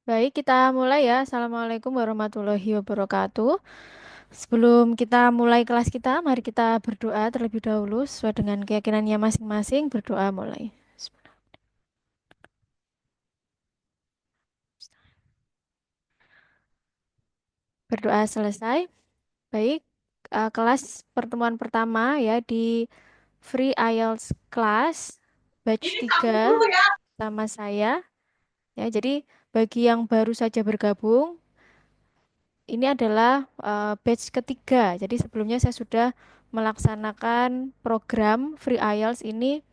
Baik, kita mulai ya. Assalamualaikum warahmatullahi wabarakatuh. Sebelum kita mulai kelas kita, mari kita berdoa terlebih dahulu sesuai dengan keyakinannya masing-masing. Berdoa mulai. Berdoa selesai. Baik, kelas pertemuan pertama ya di Free IELTS Class batch 3 sama saya. Ya, jadi bagi yang baru saja bergabung, ini adalah batch ketiga. Jadi sebelumnya saya sudah melaksanakan program Free IELTS ini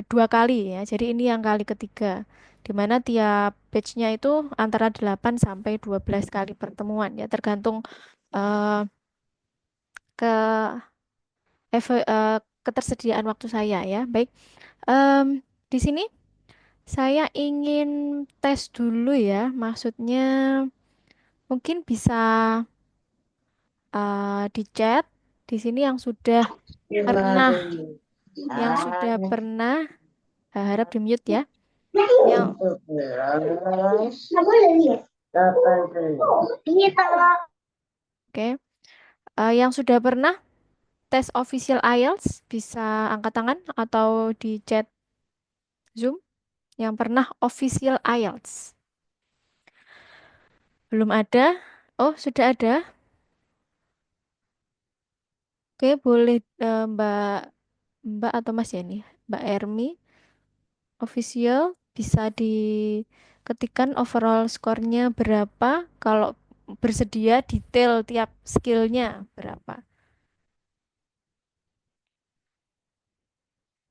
dua kali ya. Jadi ini yang kali ketiga. Di mana tiap batchnya itu antara 8 sampai 12 kali pertemuan ya, tergantung eh, ke ketersediaan waktu saya ya. Baik, di sini saya ingin tes dulu ya. Maksudnya mungkin bisa di chat di sini pernah yang sudah pernah harap di mute ya. Yang oke, yang sudah pernah tes official IELTS bisa angkat tangan atau di chat Zoom yang pernah official IELTS. Belum ada? Oh, sudah ada. Oke, boleh Mbak atau Mas ya nih. Mbak Ermi official bisa diketikkan overall skornya berapa kalau bersedia detail tiap skillnya berapa.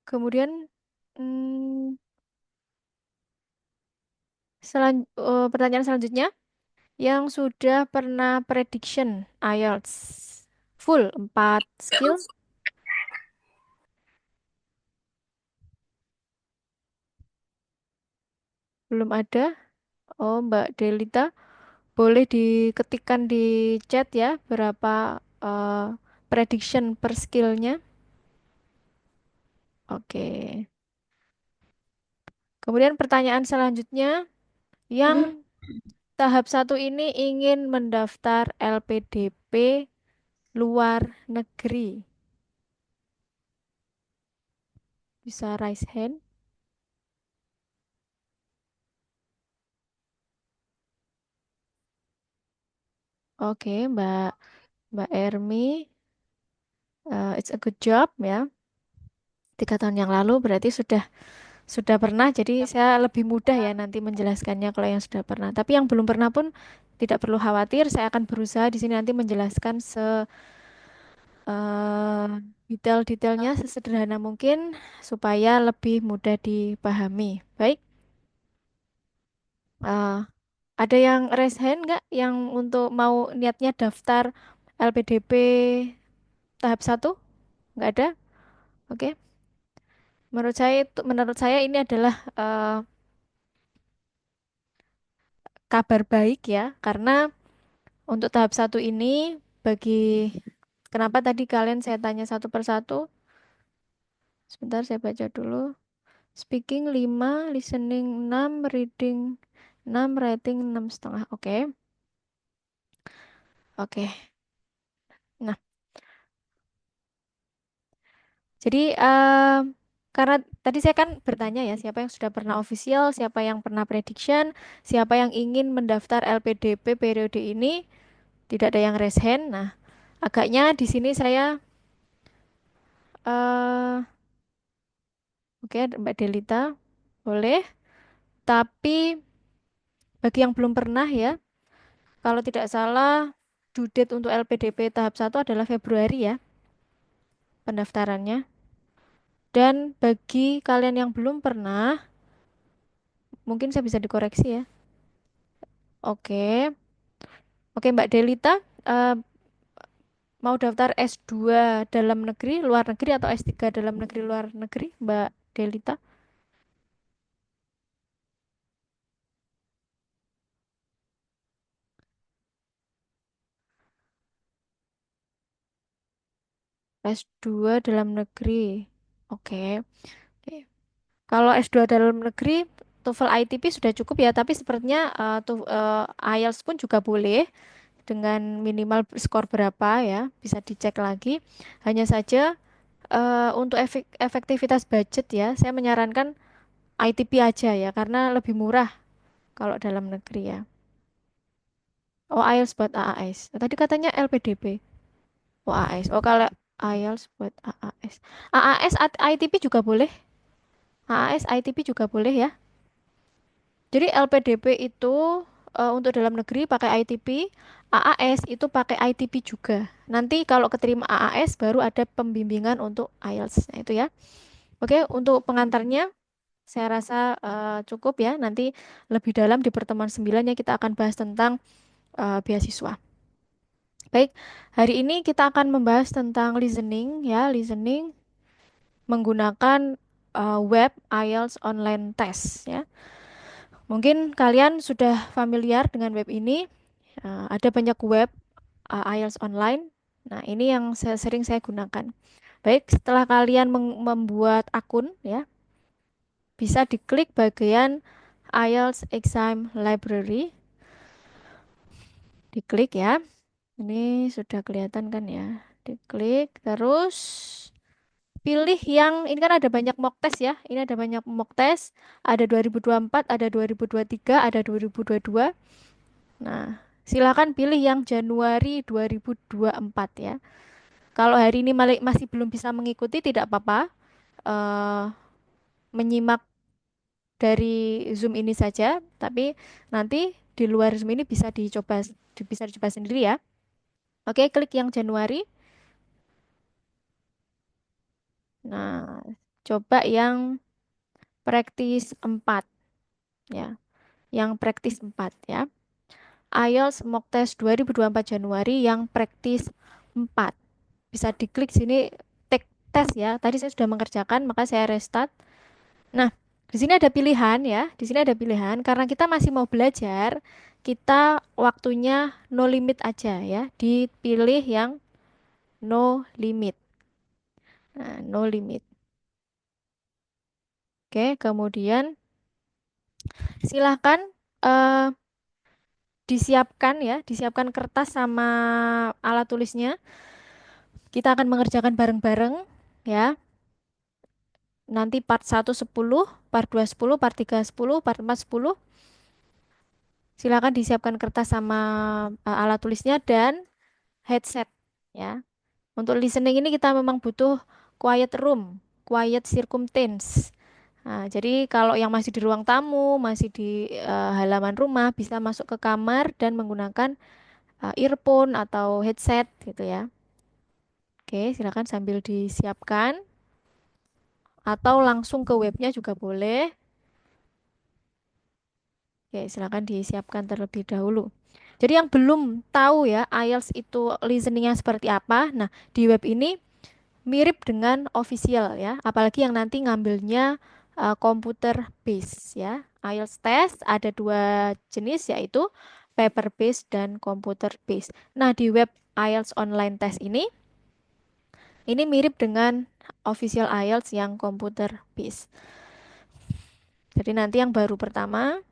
Kemudian hmm, pertanyaan selanjutnya, yang sudah pernah prediction IELTS full 4 skill belum ada. Oh, Mbak Delita, boleh diketikkan di chat ya berapa prediction per skillnya. Oke. Kemudian pertanyaan selanjutnya, yang tahap satu ini ingin mendaftar LPDP luar negeri. Bisa raise hand. Oke, Mbak Ermi, it's a good job ya. 3 tahun yang lalu berarti sudah pernah. Jadi saya lebih mudah ya nanti menjelaskannya kalau yang sudah pernah. Tapi yang belum pernah pun tidak perlu khawatir. Saya akan berusaha di sini nanti menjelaskan eh, detail-detailnya sesederhana mungkin supaya lebih mudah dipahami. Baik, eh, ada yang raise hand nggak yang untuk mau niatnya daftar LPDP tahap satu? Nggak ada? Oke. Menurut saya ini adalah kabar baik ya, karena untuk tahap satu ini bagi kenapa tadi kalian saya tanya satu persatu? Sebentar saya baca dulu. Speaking 5, listening 6, reading 6, writing 6,5. Oke. Oke. Nah, jadi karena tadi saya kan bertanya ya, siapa yang sudah pernah official, siapa yang pernah prediction, siapa yang ingin mendaftar LPDP periode ini, tidak ada yang raise hand. Nah, agaknya di sini saya eh oke, Mbak Delita boleh. Tapi bagi yang belum pernah ya, kalau tidak salah due date untuk LPDP tahap satu adalah Februari ya pendaftarannya. Dan bagi kalian yang belum pernah, mungkin saya bisa dikoreksi ya. Oke. Oke, Mbak Delita, eh, mau daftar S2 dalam negeri, luar negeri atau S3 dalam negeri, luar negeri, Mbak Delita? S2 dalam negeri. Oke. Oke. Kalau S2 dalam negeri TOEFL ITP sudah cukup ya, tapi sepertinya IELTS pun juga boleh dengan minimal skor berapa ya, bisa dicek lagi. Hanya saja untuk efektivitas budget ya, saya menyarankan ITP aja ya, karena lebih murah kalau dalam negeri ya. Oh, IELTS buat AAS. Tadi katanya LPDP. Oh, AAS. Oh, kalau IELTS buat AAS. AAS ITP juga boleh. AAS ITP juga boleh ya. Jadi LPDP itu untuk dalam negeri pakai ITP, AAS itu pakai ITP juga. Nanti kalau keterima AAS baru ada pembimbingan untuk IELTS. Nah, itu ya. Oke, untuk pengantarnya saya rasa cukup ya. Nanti lebih dalam di pertemuan 9 ya kita akan bahas tentang beasiswa. Baik, hari ini kita akan membahas tentang listening ya, listening menggunakan web IELTS online test ya. Mungkin kalian sudah familiar dengan web ini. Ada banyak web IELTS online. Nah, ini yang sering saya gunakan. Baik, setelah kalian membuat akun ya, bisa diklik bagian IELTS Exam Library. Diklik ya. Ini sudah kelihatan kan ya. Diklik terus pilih yang ini kan ada banyak mock test ya. Ini ada banyak mock test. Ada 2024, ada 2023, ada 2022. Nah, silakan pilih yang Januari 2024 ya. Kalau hari ini masih belum bisa mengikuti tidak apa-apa. eh Menyimak dari Zoom ini saja, tapi nanti di luar Zoom ini bisa dicoba sendiri ya. Oke, klik yang Januari. Nah, coba yang praktis 4 ya. Yang praktis 4 ya. IELTS mock test 2024 Januari yang praktis 4. Bisa diklik sini take test ya. Tadi saya sudah mengerjakan, maka saya restart. Nah, di sini ada pilihan ya. Di sini ada pilihan karena kita masih mau belajar, kita waktunya no limit aja ya. Dipilih yang no limit. Nah, no limit. Oke, kemudian silahkan eh, disiapkan ya, disiapkan kertas sama alat tulisnya. Kita akan mengerjakan bareng-bareng ya. Nanti part 1 10, part 2 10, part 3 10, part 4 10. Silakan disiapkan kertas sama alat tulisnya dan headset ya. Untuk listening ini kita memang butuh quiet room, quiet circumstance. Nah, jadi kalau yang masih di ruang tamu, masih di halaman rumah, bisa masuk ke kamar dan menggunakan earphone atau headset gitu ya. Oke, silakan sambil disiapkan atau langsung ke webnya juga boleh. Oke, silakan disiapkan terlebih dahulu. Jadi yang belum tahu ya IELTS itu listeningnya seperti apa, nah di web ini mirip dengan official ya, apalagi yang nanti ngambilnya komputer base ya. IELTS test ada dua jenis yaitu paper base dan komputer base. Nah di web IELTS online test ini mirip dengan official IELTS yang komputer base. Jadi nanti yang baru pertama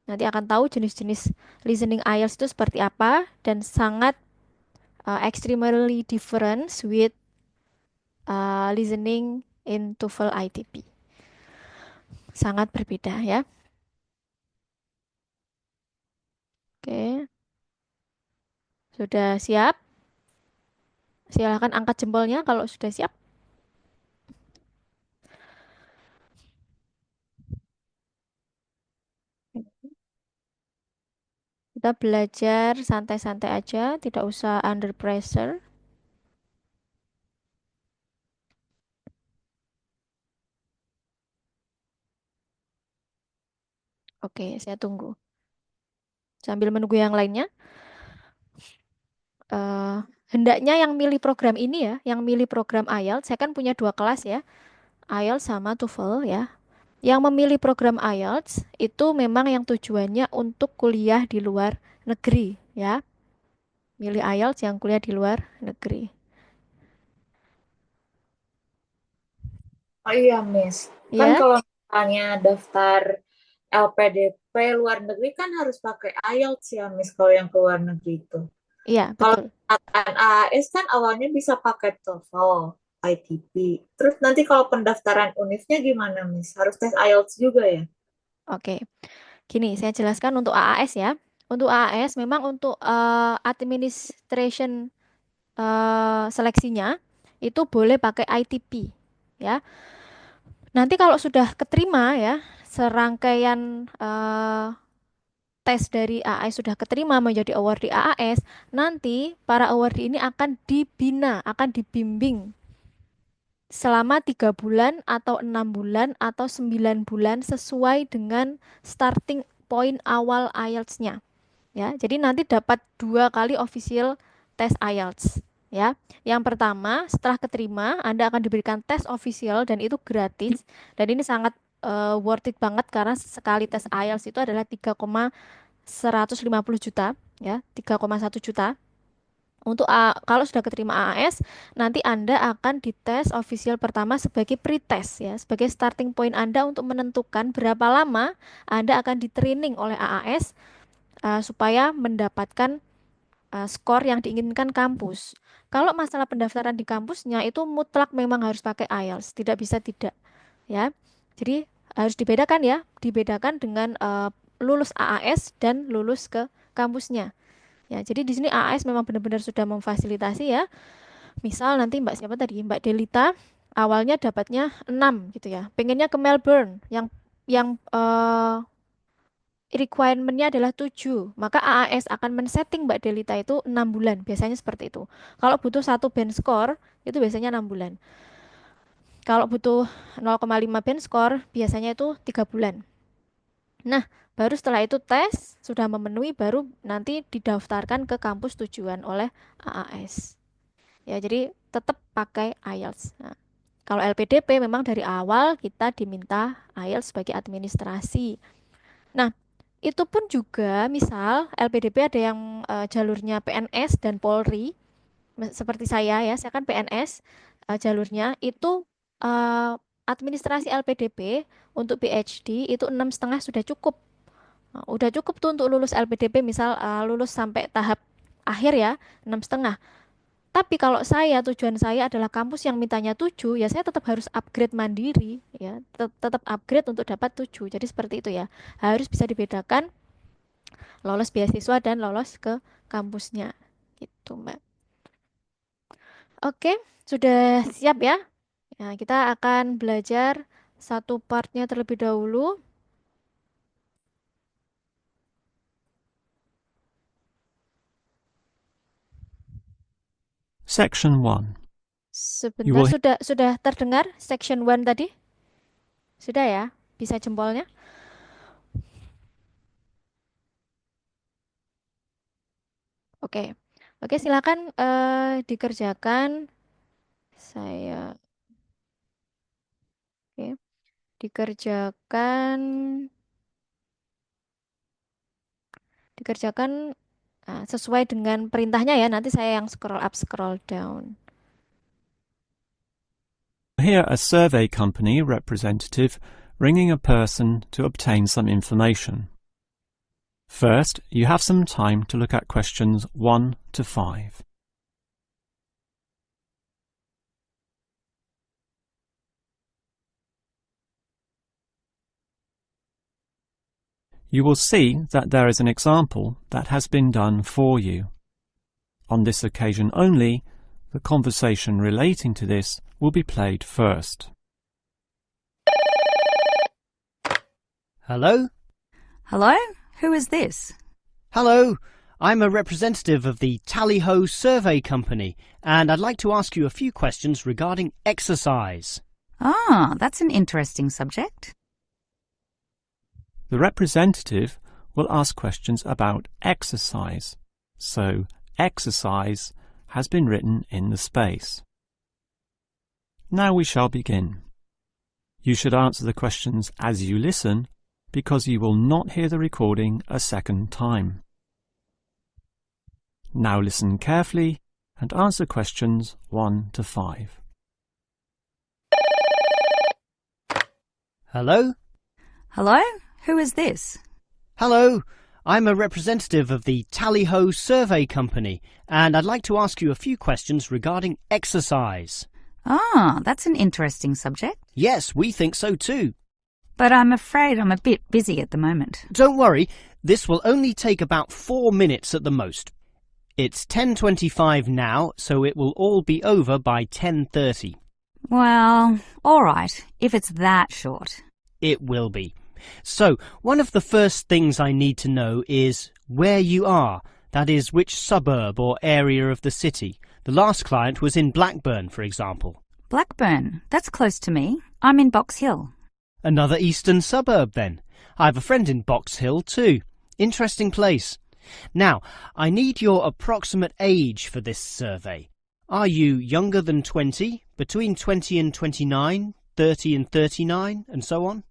nanti akan tahu jenis-jenis listening IELTS itu seperti apa dan sangat extremely different with listening in TOEFL ITP. Sangat berbeda ya. Oke, sudah siap? Silahkan angkat jempolnya kalau sudah siap. Kita belajar santai-santai aja, tidak usah under pressure. Oke, saya tunggu. Sambil menunggu yang lainnya, eh hendaknya yang milih program ini ya, yang milih program IELTS, saya kan punya dua kelas ya, IELTS sama TOEFL ya. Yang memilih program IELTS itu memang yang tujuannya untuk kuliah di luar negeri ya. Milih IELTS yang kuliah di luar negeri. Oh iya, Miss. Kan Ya, kalau misalnya daftar LPDP luar negeri kan harus pakai IELTS ya, Miss, kalau yang ke luar negeri itu. Iya, Kalau betul. AAS kan awalnya bisa pakai TOEFL, ITP. Terus nanti kalau pendaftaran univnya gimana, Miss? Harus tes IELTS juga ya? Oke. Gini, saya jelaskan untuk AAS ya. Untuk AAS memang untuk administration seleksinya itu boleh pakai ITP ya. Nanti kalau sudah keterima ya, serangkaian tes dari AAS sudah keterima menjadi awardee AAS, nanti para awardee ini akan dibina, akan dibimbing selama 3 bulan atau 6 bulan atau 9 bulan sesuai dengan starting point awal IELTS-nya. Ya, jadi nanti dapat 2 kali official tes IELTS. Ya, yang pertama setelah keterima Anda akan diberikan tes official dan itu gratis dan ini sangat worth it banget karena sekali tes IELTS itu adalah 3,150 juta ya, 3,1 juta. Untuk kalau sudah keterima AAS, nanti Anda akan dites official pertama sebagai pretest ya, sebagai starting point Anda untuk menentukan berapa lama Anda akan di-training oleh AAS supaya mendapatkan skor yang diinginkan kampus. Kalau masalah pendaftaran di kampusnya itu mutlak memang harus pakai IELTS, tidak bisa tidak ya. Jadi harus dibedakan ya, dibedakan dengan lulus AAS dan lulus ke kampusnya. Ya, jadi di sini AAS memang benar-benar sudah memfasilitasi ya. Misal nanti Mbak siapa tadi? Mbak Delita awalnya dapatnya 6 gitu ya. Pengennya ke Melbourne yang requirement-nya adalah 7. Maka AAS akan men-setting Mbak Delita itu 6 bulan. Biasanya seperti itu. Kalau butuh satu band score, itu biasanya 6 bulan. Kalau butuh 0,5 band score, biasanya itu 3 bulan. Nah, baru setelah itu tes, sudah memenuhi, baru nanti didaftarkan ke kampus tujuan oleh AAS. Ya, jadi tetap pakai IELTS. Nah, kalau LPDP memang dari awal kita diminta IELTS sebagai administrasi. Nah, itu pun juga misal LPDP ada yang jalurnya PNS dan Polri, seperti saya kan PNS, jalurnya itu eh, administrasi LPDP untuk PhD itu 6,5 sudah cukup. Nah, udah cukup tuh untuk lulus LPDP misal lulus sampai tahap akhir ya 6,5. Tapi kalau tujuan saya adalah kampus yang mintanya 7, ya saya tetap harus upgrade mandiri ya, tetap upgrade untuk dapat 7. Jadi seperti itu ya. Harus bisa dibedakan lolos beasiswa dan lolos ke kampusnya. Gitu, Mbak. Oke, sudah siap ya? Nah, kita akan belajar satu partnya terlebih dahulu. Section 1. You Sebentar, will sudah terdengar section 1 tadi? Sudah ya? Bisa jempolnya? Oke. Oke, silakan dikerjakan. Saya oke, dikerjakan dikerjakan sesuai dengan perintahnya ya. Nanti saya yang scroll up, scroll down. hear a survey company representative ringing a person to obtain some information. First, you have some time to look at questions 1 to 5. You will see that there is an example that has been done for you. On this occasion only, the conversation relating to this will be played first. Hello? Hello? Who is this? Hello, I'm a representative of the Tally-Ho Survey Company, and I'd like to ask you a few questions regarding exercise. Ah, that's an interesting subject. The representative will ask questions about exercise, so exercise has been written in the space. Now we shall begin. You should answer the questions as you listen, because you will not hear the recording a second time. Now listen carefully and answer questions 1 to 5. Hello? Hello? Who is this? Hello, I'm a representative of the Tally Ho Survey Company, and I'd like to ask you a few questions regarding exercise. Ah, that's an interesting subject. Yes, we think so too. But I'm afraid I'm a bit busy at the moment. Don't worry, this will only take about 4 minutes at the most. It's 10:25 now, so it will all be over by 10:30. Well, all right, if it's that short. It will be. So, one of the first things I need to know is where you are. That is, which suburb or area of the city. The last client was in Blackburn, for example. Blackburn, that's close to me. I'm in Box Hill. Another eastern suburb, then. I have a friend in Box Hill, too. Interesting place. Now, I need your approximate age for this survey. Are you younger than 20, between 20 and 29, 30 and 39, and so on?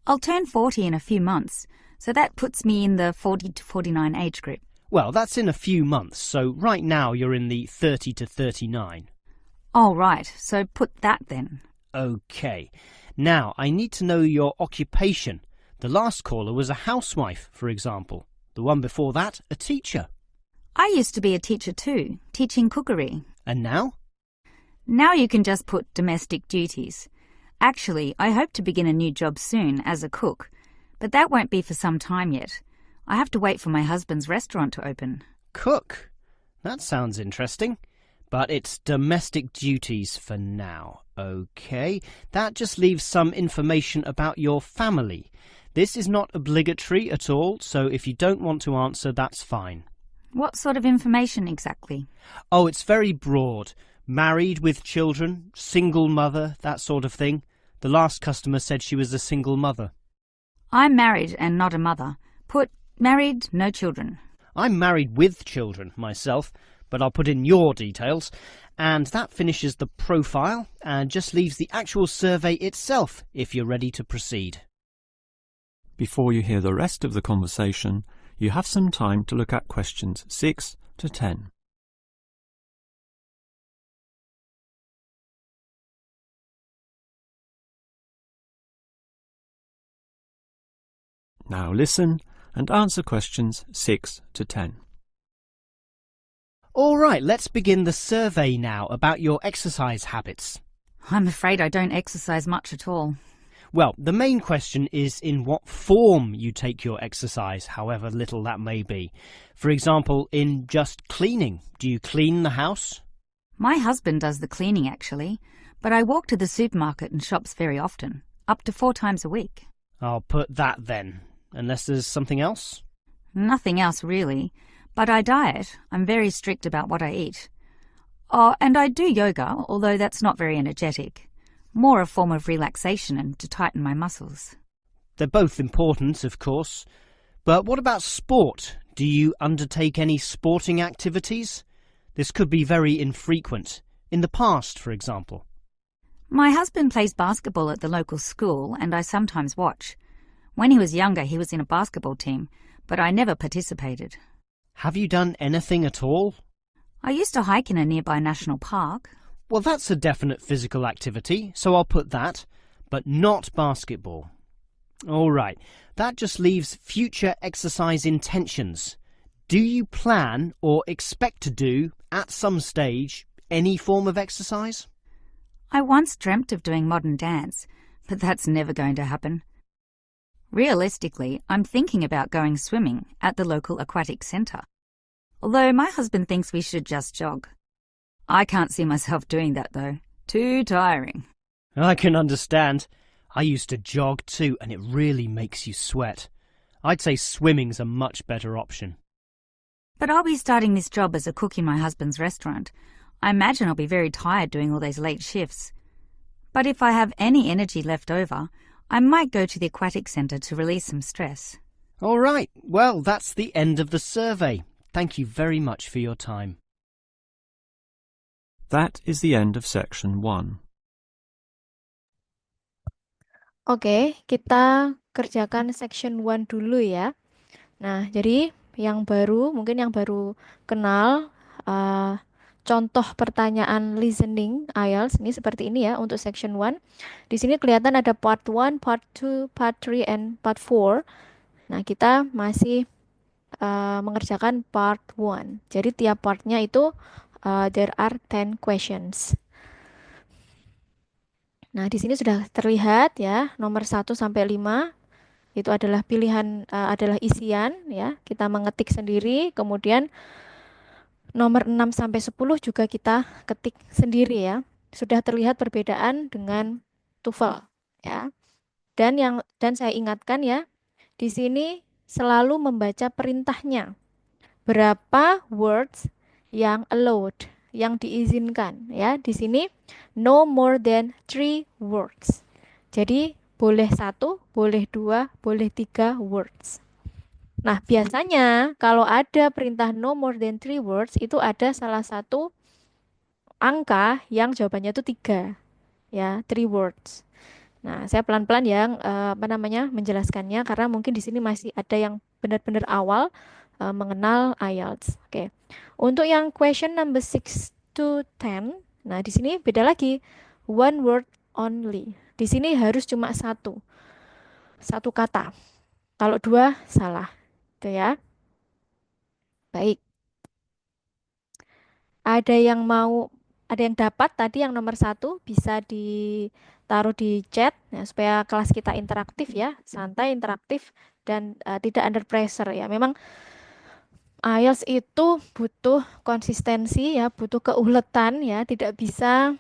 I'll turn 40 in a few months, so that puts me in the 40 to 49 age group. Well, that's in a few months, so right now you're in the 30 to 39. All right, so put that then. OK. Now, I need to know your occupation. The last caller was a housewife, for example. The one before that, a teacher. I used to be a teacher too, teaching cookery. And now? Now you can just put domestic duties. Actually, I hope to begin a new job soon as a cook, but that won't be for some time yet. I have to wait for my husband's restaurant to open. Cook. That sounds interesting. But it's domestic duties for now. OK. That just leaves some information about your family. This is not obligatory at all, so if you don't want to answer, that's fine. What sort of information exactly? Oh, it's very broad. Married with children, single mother, that sort of thing. The last customer said she was a single mother. I'm married and not a mother. Put married, no children. I'm married with children myself, but I'll put in your details. And that finishes the profile and just leaves the actual survey itself if you're ready to proceed. Before you hear the rest of the conversation, you have some time to look at questions 6 to 10. Now listen and answer questions 6 to 10. All right, let's begin the survey now about your exercise habits. I'm afraid I don't exercise much at all. Well, the main question is in what form you take your exercise, however little that may be. For example, in just cleaning. Do you clean the house? My husband does the cleaning actually, but I walk to the supermarket and shops very often, up to 4 times a week. I'll put that then, unless there's something else. Nothing else really, but I diet. I'm very strict about what I eat. Oh, and I do yoga, although that's not very energetic. More a form of relaxation and to tighten my muscles. They're both important, of course. But what about sport? Do you undertake any sporting activities? This could be very infrequent. In the past, for example. My husband plays basketball at the local school, and I sometimes watch. When he was younger, he was in a basketball team, but I never participated. Have you done anything at all? I used to hike in a nearby national park. Well, that's a definite physical activity, so I'll put that, but not basketball. All right, that just leaves future exercise intentions. Do you plan or expect to do, at some stage, any form of exercise? I once dreamt of doing modern dance, but that's never going to happen. Realistically, I'm thinking about going swimming at the local aquatic centre. Although my husband thinks we should just jog. I can't see myself doing that though. Too tiring. I can understand. I used to jog too, and it really makes you sweat. I'd say swimming's a much better option. But I'll be starting this job as a cook in my husband's restaurant. I imagine I'll be very tired doing all those late shifts. But if I have any energy left over, I might go to the aquatic centre to release some stress. All right, well, that's the end of the survey. Thank you very much for your time. That is the end of section 1. Oke, kita kerjakan section 1 dulu ya. Nah, jadi mungkin yang baru kenal contoh pertanyaan listening IELTS ini seperti ini ya untuk section 1. Di sini kelihatan ada part 1, part 2, part 3, and part 4. Nah, kita masih mengerjakan part 1. Jadi tiap partnya itu there are 10 questions. Nah, di sini sudah terlihat ya, nomor 1 sampai 5 itu adalah pilihan adalah isian ya. Kita mengetik sendiri, kemudian nomor 6 sampai 10 juga kita ketik sendiri ya. Sudah terlihat perbedaan dengan TOEFL ya. Dan saya ingatkan ya, di sini selalu membaca perintahnya. Berapa words yang allowed, yang diizinkan ya. Di sini no more than 3 words. Jadi boleh 1, boleh 2, boleh 3 words. Nah, biasanya kalau ada perintah no more than 3 words itu ada salah satu angka yang jawabannya itu 3 ya, 3 words. Nah, saya pelan-pelan yang menjelaskannya karena mungkin di sini masih ada yang benar-benar awal mengenal IELTS. Oke. Untuk yang question number 6 to 10, nah di sini beda lagi. One word only. Di sini harus cuma satu kata. Kalau 2 salah. Itu ya. Baik. Ada yang dapat tadi yang nomor 1 bisa ditaruh di chat ya, supaya kelas kita interaktif ya, santai, interaktif, dan tidak under pressure ya. Memang IELTS itu butuh konsistensi ya, butuh keuletan ya, tidak bisa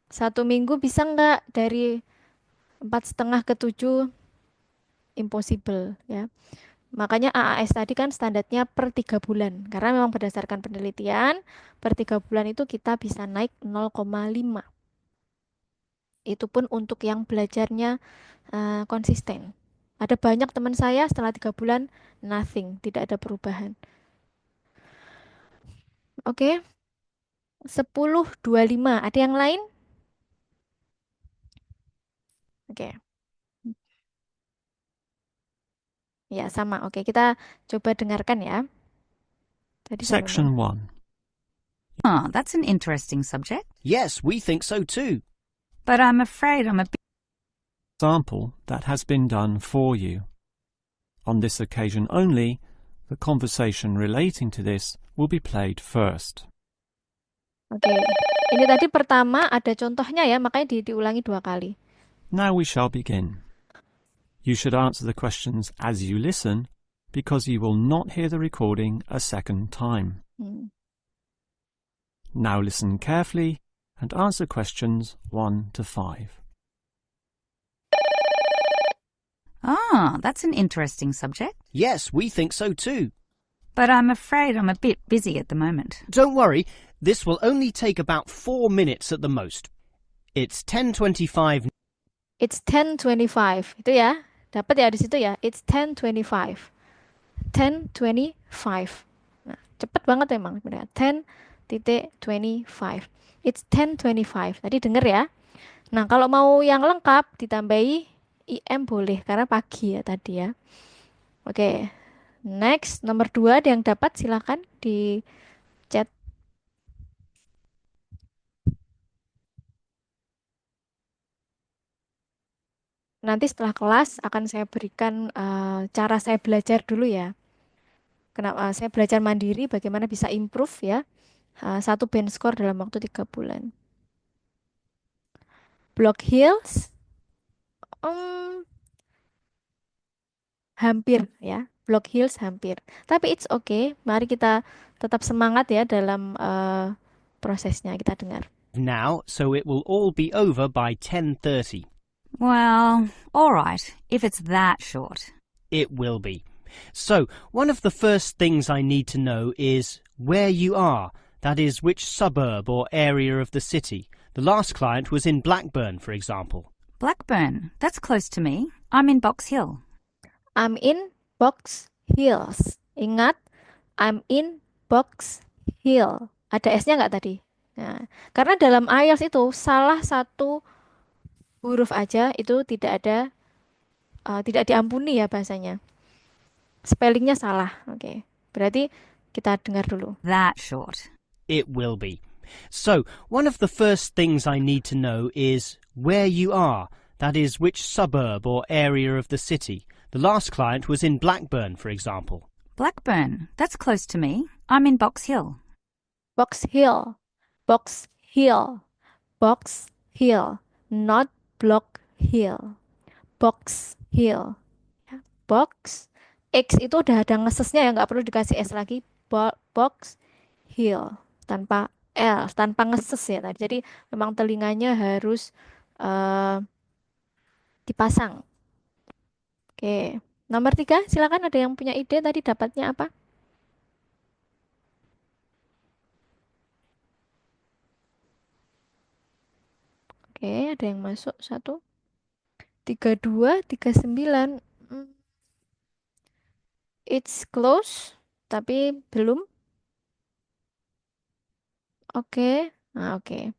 1 minggu bisa nggak dari 4,5 ke 7, impossible ya. Makanya AAS tadi kan standarnya per 3 bulan. Karena memang berdasarkan penelitian, per 3 bulan itu kita bisa naik 0,5. Itu pun untuk yang belajarnya konsisten. Ada banyak teman saya setelah 3 bulan, nothing, tidak ada perubahan. Oke, 10.25. Ada yang lain? Oke. Ya, sama. Oke, kita coba dengarkan ya. Tadi sampai Section mana? 1. Oh, that's an interesting subject. Yes, we think so too. But I'm afraid I'm a bit... Example that has been done for you. On this occasion only, the conversation relating to this will be played first. Oke. Ini tadi pertama ada contohnya ya, makanya diulangi 2 kali. Now we shall begin. You should answer the questions as you listen, because you will not hear the recording a second time. Now listen carefully and answer questions 1 to 5. Oh, that's an interesting subject. Yes, we think so too. But I'm afraid I'm a bit busy at the moment. Don't worry, this will only take about 4 minutes at the most. It's 10:25. It's 10:25. Itu ya. Dapat ya di situ ya. It's 10:25. 10:25. Nah, cepet banget memang sebenarnya. 10.25. It's 10:25. Tadi denger ya. Nah, kalau mau yang lengkap ditambahi IM boleh karena pagi ya tadi ya. Oke. Next, nomor 2 ada yang dapat silakan di chat. Nanti setelah kelas akan saya berikan cara saya belajar dulu ya. Kenapa saya belajar mandiri, bagaimana bisa improve ya. 1 band score dalam waktu 3 bulan. Block Hills, hampir ya. Block Hills hampir. Tapi it's okay. Mari kita tetap semangat ya dalam prosesnya. Kita dengar. Now, so it will all be over by 10:30. Well, all right, if it's that short. It will be. So, one of the first things I need to know is where you are. That is, which suburb or area of the city. The last client was in Blackburn, for example. Blackburn, that's close to me. I'm in Box Hill. I'm in Box Hills. Ingat, I'm in Box Hill. Ada S-nya nggak tadi? Nah, karena dalam IELTS itu salah satu huruf aja itu tidak diampuni ya bahasanya. Spellingnya salah. Oke. Berarti kita dengar dulu. That short. It will be. So, one of the first things I need to know is where you are. That is, which suburb or area of the city. The last client was in Blackburn, for example. Blackburn, that's close to me. I'm in Box Hill. Box Hill, Box Hill, Box Hill, not Block Hill. Box Hill. Ya, Box X itu udah ada ngesesnya ya, nggak perlu dikasih S lagi. Box Hill tanpa L, tanpa ngeses ya tadi. Jadi memang telinganya harus eh, dipasang. Oke, nomor 3, silakan ada yang punya ide tadi dapatnya apa? Oke, ada yang masuk 1, 32, 39. It's close, tapi belum. Oke, nah oke.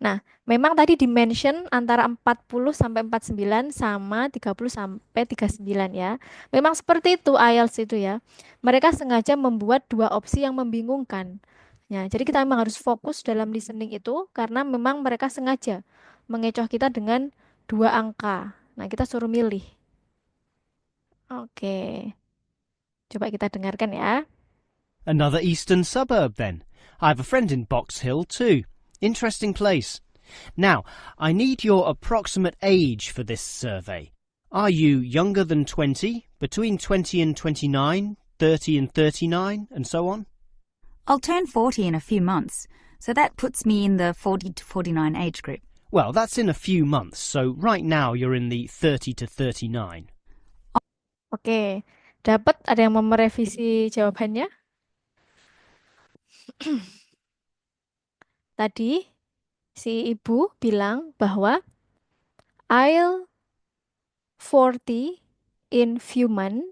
Nah, memang tadi dimension antara 40 sampai 49 sama 30 sampai 39 ya. Memang seperti itu IELTS itu ya. Mereka sengaja membuat dua opsi yang membingungkan. Ya, jadi kita memang harus fokus dalam listening itu karena memang mereka sengaja mengecoh kita dengan dua angka. Nah, kita suruh milih. Oke, coba kita dengarkan ya. Another eastern suburb, then. I have a friend in Box Hill, too. Interesting place. Now, I need your approximate age for this survey. Are you younger than 20, between 20 and 29, 30 and 39, and so on? I'll turn 40 in a few months, so that puts me in the 40 to 49 age group. Well, that's in a few months, so right now you're in the 30 to 39. Oke, dapat ada yang mau merevisi jawabannya? Tadi si ibu bilang bahwa I'll 40 in few months,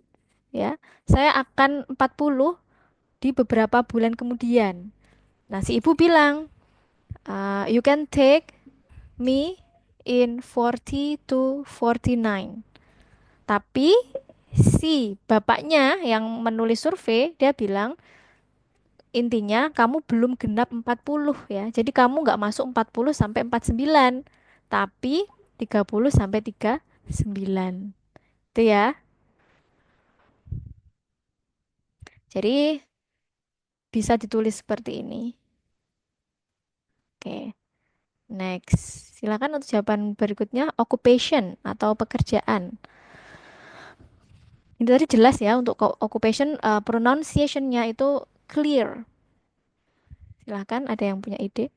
ya. Saya akan 40 di beberapa bulan kemudian. Nah, si ibu bilang, you can take me in 40 to 49. Tapi si bapaknya yang menulis survei, dia bilang, intinya kamu belum genap 40 ya. Jadi kamu nggak masuk 40 sampai 49, tapi 30 sampai 39. Itu ya. Jadi bisa ditulis seperti ini. Oke. Next. Silakan untuk jawaban berikutnya, occupation atau pekerjaan. Ini tadi jelas ya untuk occupation, pronunciation-nya itu clear. Silakan ada yang punya ide.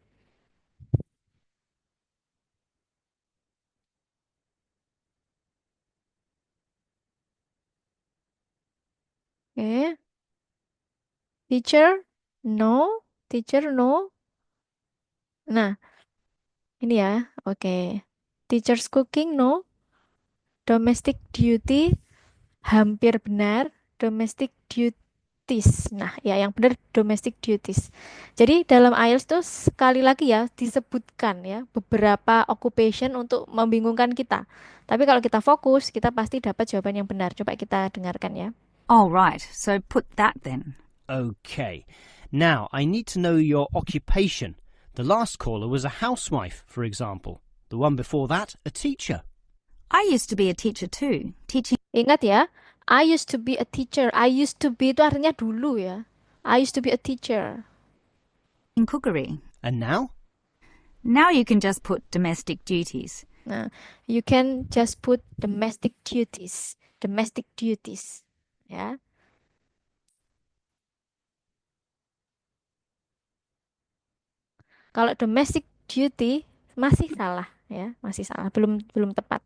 Oke. Teacher, no. Teacher, no. Nah, ini ya. Oke. Teacher's cooking, no. Domestic duty, hampir benar. Domestic duties. Nah, ya yang benar domestic duties. Jadi dalam IELTS tuh sekali lagi ya disebutkan ya beberapa occupation untuk membingungkan kita. Tapi kalau kita fokus, kita pasti dapat jawaban yang benar. Coba kita dengarkan ya. Oh, right, so put that then. Okay. Now, I need to know your occupation. The last caller was a housewife, for example. The one before that, a teacher. I used to be a teacher too, teaching Ingat ya, I used to be a teacher. I used to be itu artinya dulu ya. I used to be a teacher. cookery. And now? Now you can just put domestic duties. Nah, you can just put domestic duties. Domestic duties. Ya. Kalau domestic duty masih salah ya, masih salah, belum tepat.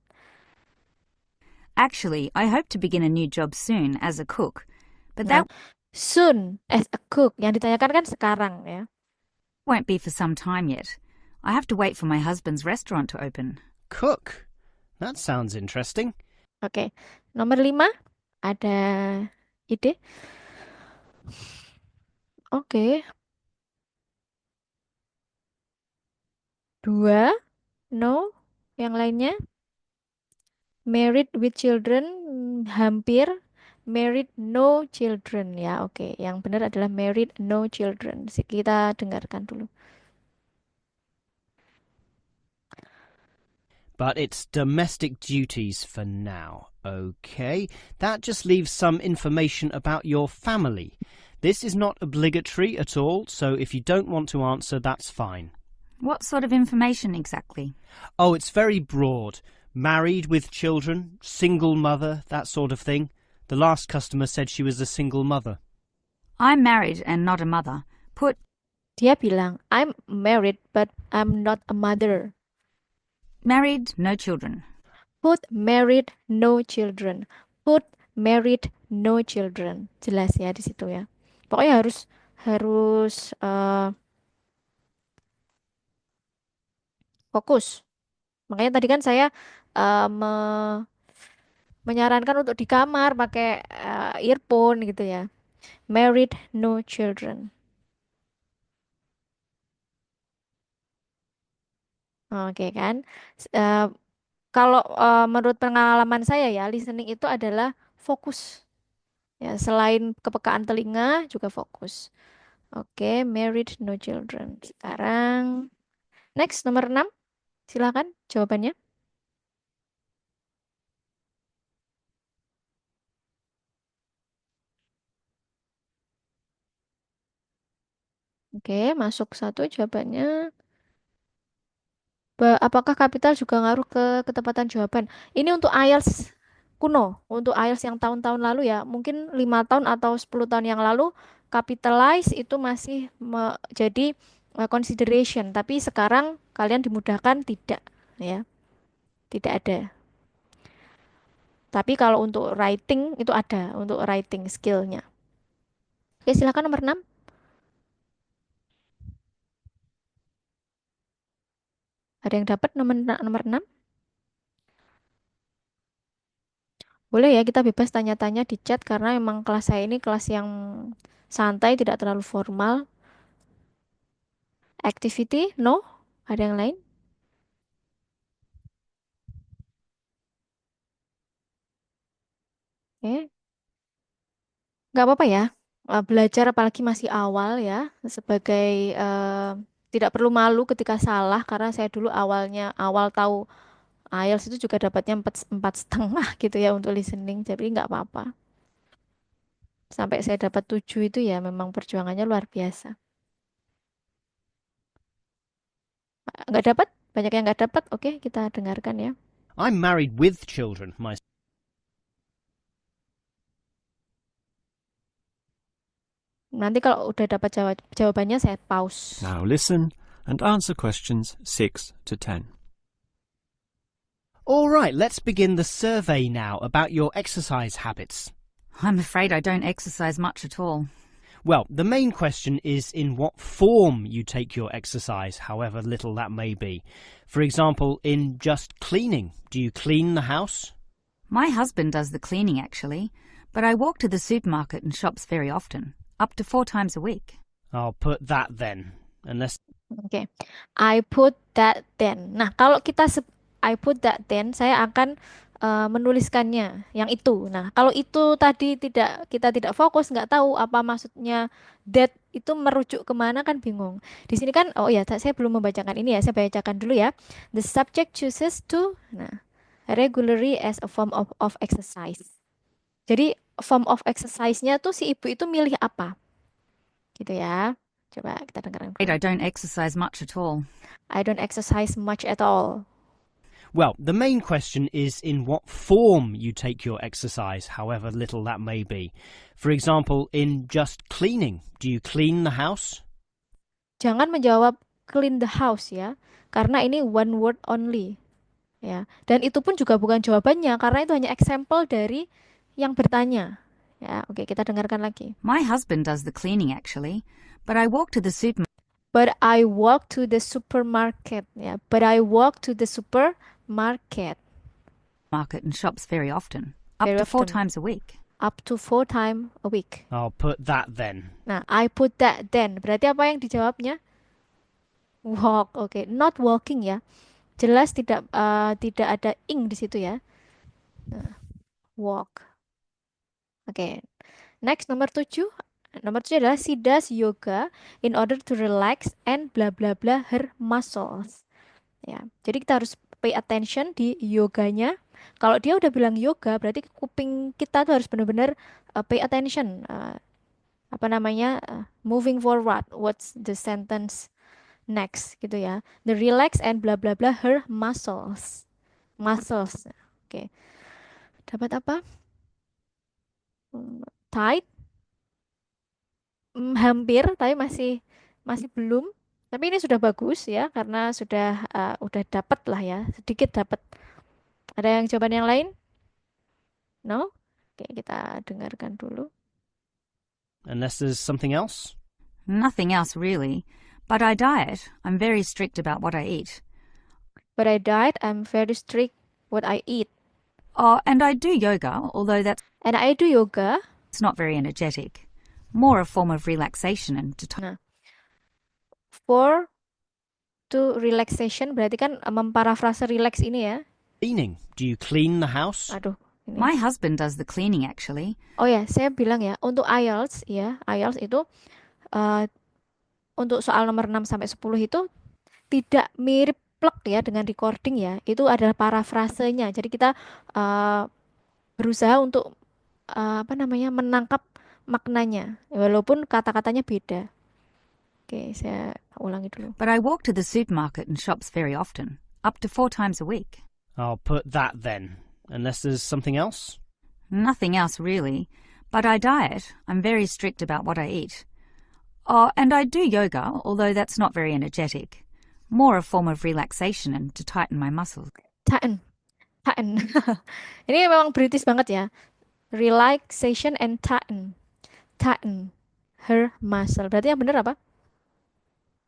Actually, I hope to begin a new job soon as a cook. But Nah, that soon as a cook yang ditanyakan kan sekarang ya. won't be for some time yet. I have to wait for my husband's restaurant to open. Cook. That sounds interesting. Oke, nomor 5 ada ide? Oke. 2, no. Yang lainnya? Married with children, hampir. Married no children ya. Oke, yang benar adalah married no children. Kita dengarkan dulu. but it's domestic duties for now. Okay, that just leaves some information about your family. This is not obligatory at all, so if you don't want to answer, that's fine. What sort of information exactly? Oh, it's very broad. Married with children, single mother, that sort of thing. The last customer said she was a single mother. I'm married and not a mother. Put Dia bilang, I'm married but I'm not a mother. married, no children. Put married, no children. Put married, no children. Jelas ya di situ ya. Pokoknya harus fokus. Makanya tadi kan saya menyarankan untuk di kamar pakai earphone gitu ya. Married, no children. Oke kan? Kalau menurut pengalaman saya ya, listening itu adalah fokus. Ya, selain kepekaan telinga juga fokus. Oke, married, no children. Sekarang next nomor 6. Silakan jawabannya. Oke, masuk 1 jawabannya. Apakah kapital juga ngaruh ke ketepatan jawaban? Ini untuk IELTS kuno, untuk IELTS yang tahun-tahun lalu ya. Mungkin 5 tahun atau 10 tahun yang lalu, capitalize itu masih jadi consideration. Tapi sekarang kalian dimudahkan tidak, ya. Tidak ada. Tapi kalau untuk writing itu ada, untuk writing skill-nya. Oke, silakan nomor 6. Ada yang dapat nomor 6? Boleh ya, kita bebas tanya-tanya di chat karena emang kelas saya ini kelas yang santai, tidak terlalu formal. Activity? No? Ada yang lain? Oke. Nggak apa-apa ya. Belajar apalagi masih awal ya. Sebagai tidak perlu malu ketika salah karena saya dulu awal tahu IELTS itu juga dapatnya 4,5 gitu ya untuk listening. Jadi nggak apa-apa. Sampai saya dapat 7 itu ya memang perjuangannya luar biasa. Nggak dapat? Banyak yang nggak dapat. Oke, kita dengarkan ya. I'm married with children. Nanti kalau udah dapat jawabannya saya pause. Now listen and answer questions 6 to 10. All right, let's begin the survey now about your exercise habits. I'm afraid I don't exercise much at all. Well, the main question is in what form you take your exercise, however little that may be. For example, in just cleaning. Do you clean the house? My husband does the cleaning actually, but I walk to the supermarket and shops very often, up to 4 times a week. I'll put that then, unless... Oke, I put that then. Nah, kalau kita I put that then, saya akan menuliskannya yang itu. Nah, kalau itu tadi kita tidak fokus, nggak tahu apa maksudnya that itu merujuk kemana kan bingung. Di sini kan, oh ya, saya belum membacakan ini ya, saya bacakan dulu ya. The subject chooses to, regularly as a form of exercise. Jadi form of exercise-nya tuh si ibu itu milih apa, gitu ya. Coba kita dengarkan. I don't exercise much at all. I don't exercise much at all. Well, the main question is in what form you take your exercise, however little that may be. For example, in just cleaning. Do you clean the house? Jangan menjawab clean the house ya, karena ini one word only. Ya, dan itu pun juga bukan jawabannya karena itu hanya example dari yang bertanya. Ya, oke, kita dengarkan lagi. My husband does the cleaning actually, but I walk to the supermarket. But I walk to the supermarket. Ya, but I walk to the supermarket. Market and shops very often, up Very to 4 often. times a week. Up to 4 times a week. I'll put that then. Nah, I put that then. Berarti apa yang dijawabnya? Walk. Oke, not walking ya. Jelas tidak ada ing di situ ya. Nah, walk. Oke. Next nomor 7. Nomor 7 adalah she does yoga in order to relax and bla bla bla her muscles. Ya. Jadi kita harus pay attention di yoganya. Kalau dia udah bilang yoga, berarti kuping kita tuh harus benar-benar pay attention. Apa namanya? Moving forward. What's the sentence next gitu ya. The relax and bla bla bla her muscles. Muscles. Oke. Dapat apa? Tight. Hampir, tapi masih masih belum. Tapi ini sudah bagus ya, karena udah dapat lah ya, sedikit dapat. Ada yang jawaban yang lain? No? Oke, kita dengarkan dulu. Unless there's something else? Nothing else really. But I diet. I'm very strict about what I eat. But I diet, I'm very strict what I eat. Oh, and I do yoga, although that's And I do yoga. not very energetic. More a form of relaxation and Nah, for to relaxation berarti kan memparafrase relax ini ya. Cleaning. Do you clean the house? Aduh, ini. My husband does the cleaning actually. Oh ya, saya bilang ya, untuk IELTS ya, IELTS itu untuk soal nomor 6 sampai 10 itu tidak mirip plek ya dengan recording ya. Itu adalah parafrasenya. Jadi kita berusaha untuk apa namanya menangkap maknanya walaupun kata-katanya beda. Oke, saya ulangi dulu. But I walk to the supermarket and shops very often, up to 4 times a week. I'll put that then. Unless there's something else? Nothing else really. But I diet. I'm very strict about what I eat. Oh, and I do yoga, although that's not very energetic. More a form of relaxation and to tighten my muscles. Tighten. Ini memang British banget ya. Relaxation and tighten. Tighten her muscle. Berarti yang benar apa?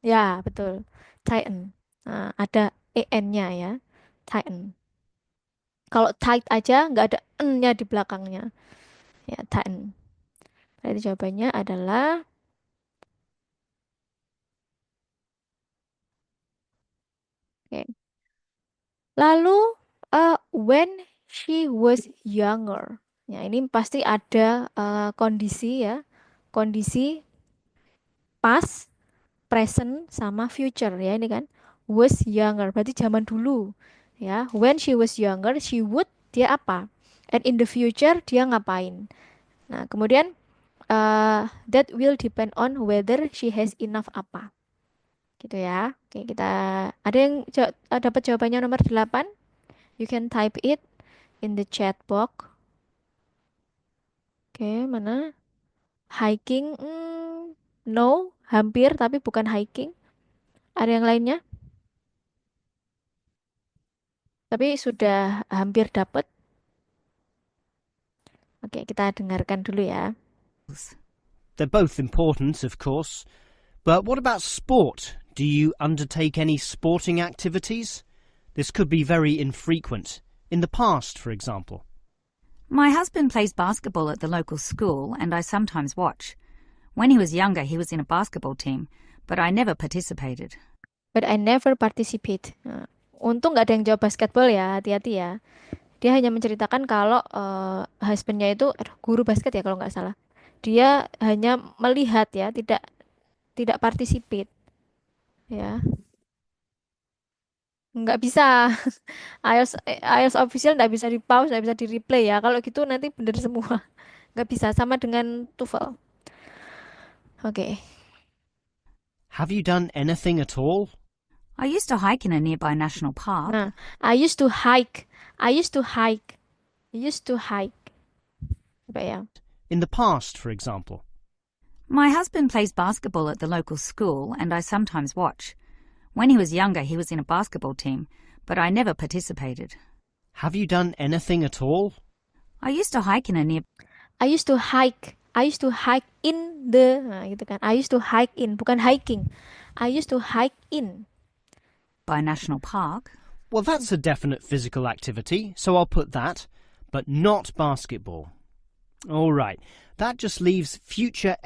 Ya, betul. Tighten. Nah, ada en-nya ya. Tighten. Kalau tight aja nggak ada n-nya di belakangnya. Ya, tighten. Berarti jawabannya adalah oke. Lalu when she was younger. Ya, ini pasti ada kondisi ya. Kondisi past, present sama future ya ini kan. Was younger berarti zaman dulu. Ya, when she was younger, she would dia apa? And in the future dia ngapain? Nah, kemudian that will depend on whether she has enough apa. Gitu ya. Oke, kita ada yang dapat jawabannya nomor 8? You can type it in the chat box. Oke, mana? Hiking? No, hampir tapi bukan hiking. Ada yang lainnya? Tapi sudah hampir dapat. Oke, kita dengarkan dulu ya. They're both important, of course. But what about sport? Do you undertake any sporting activities? This could be very infrequent. In the past, for example. My husband plays basketball at the local school and I sometimes watch. When he was younger, he was in a basketball team, but I never participated. But I never participate. Nah, untung nggak ada yang jawab basketball ya, hati-hati ya. Dia hanya menceritakan kalau husbandnya itu guru basket ya kalau nggak salah. Dia hanya melihat ya, tidak participate. Ya. Nggak bisa. IELTS official nggak bisa di pause, nggak bisa di replay ya. Kalau gitu nanti bener semua. Nggak bisa, sama dengan TOEFL. Oke. Have you done anything at all? I used to hike in a nearby national park. Nah, I used to hike. Apa ya? In the past, for example. My husband plays basketball at the local school and I sometimes watch. When he was younger, he was in a basketball team, but I never participated. Have you done anything at all? I used to hike in a nearby I used to hike in the, nah gitu kan. I used to hike in, bukan hiking. I used to hike in. national park. Well, that's a definite physical activity, so I'll put that, but not basketball. All right, that just leaves future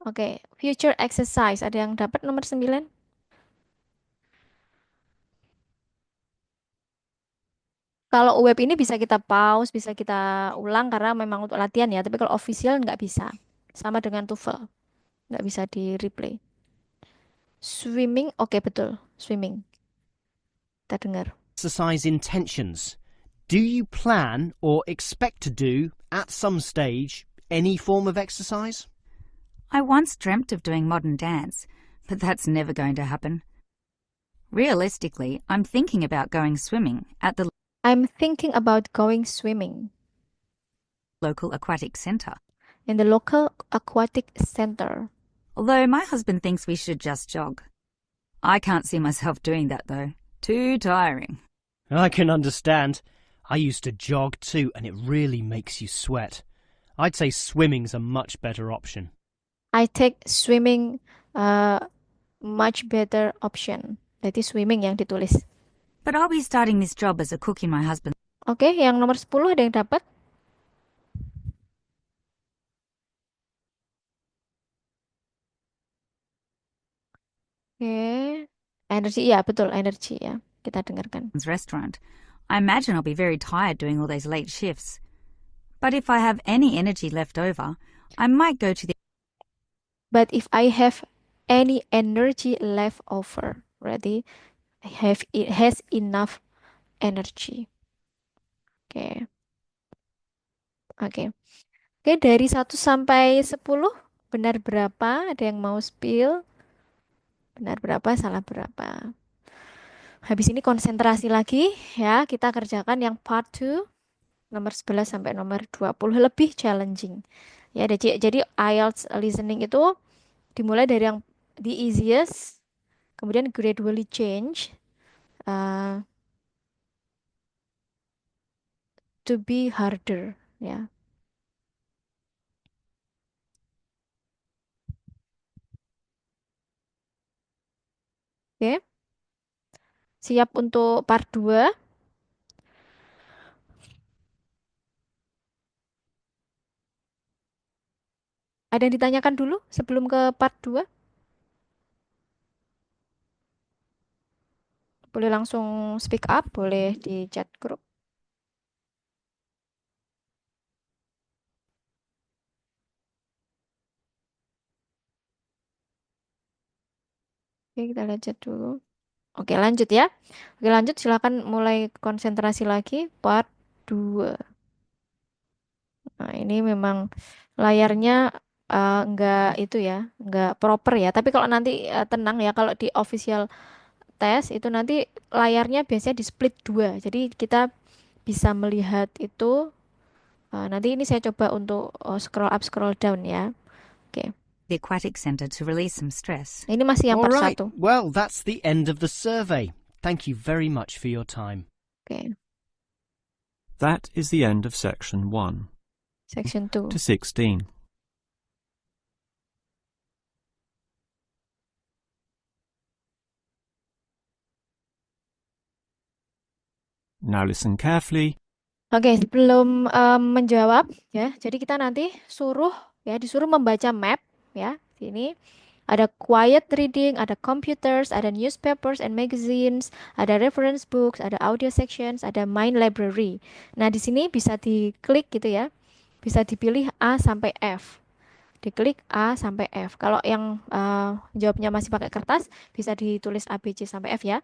Oke, future exercise. Ada yang dapat nomor 9? Kalau web ini bisa kita pause, bisa kita ulang karena memang untuk latihan ya. Tapi kalau official nggak bisa. Sama dengan TOEFL. Nggak bisa di replay. Swimming, oke betul. Swimming. Kita dengar. exercise intentions. Do you plan or expect to do, at some stage, any form of exercise? I once dreamt of doing modern dance, but that's never going to happen. Realistically, I'm thinking about going swimming at the I'm thinking about going swimming local aquatic centre. in the local aquatic center. Although my husband thinks we should just jog. I can't see myself doing that though. Too tiring. I can understand. I used to jog too, and it really makes you sweat. I'd say swimming's a much better option. I take swimming much better option. Berarti swimming yang ditulis. But I'll be starting this job as a cook in my husband. Oke, yang nomor 10 ada yang dapat? Oke. Energi, ya betul, energi ya. Kita dengarkan. Restaurant. I imagine I'll be very tired doing all those late shifts. But if I have any energy left over, I might go to the But if I have any energy left over, berarti it has enough energy. Oke. Oke. Oke, dari 1 sampai 10 benar berapa? Ada yang mau spill? Benar berapa, salah berapa? Habis ini konsentrasi lagi ya. Kita kerjakan yang part 2 nomor 11 sampai nomor 20 lebih challenging. Ya, jadi IELTS listening itu dimulai dari yang the easiest, kemudian gradually change to be harder ya. Oke. Siap untuk part 2? Ada yang ditanyakan dulu sebelum ke part 2? Boleh langsung speak up, boleh di chat grup. Oke, kita lihat chat dulu. Oke, lanjut ya. Oke, lanjut. Silakan mulai konsentrasi lagi part 2. Nah, ini memang layarnya enggak itu ya, enggak proper ya. Tapi kalau nanti tenang ya, kalau di official test itu nanti layarnya biasanya di split 2. Jadi kita bisa melihat itu. Nanti ini saya coba untuk scroll up, scroll down ya. Oke. the aquatic centre to release some stress. Ini masih yang All part right. 1. Well, that's the end of the survey. Thank you very much for your time. Oke. That is the end of section 1 Section 2. to 16. Now listen carefully. Oke, sebelum menjawab ya, jadi kita nanti disuruh membaca map ya. Sini ada quiet reading, ada computers, ada newspapers and magazines, ada reference books, ada audio sections, ada mind library. Nah, di sini bisa diklik gitu ya. Bisa dipilih A sampai F. Diklik A sampai F. Kalau yang jawabnya masih pakai kertas, bisa ditulis A, B, C sampai F ya.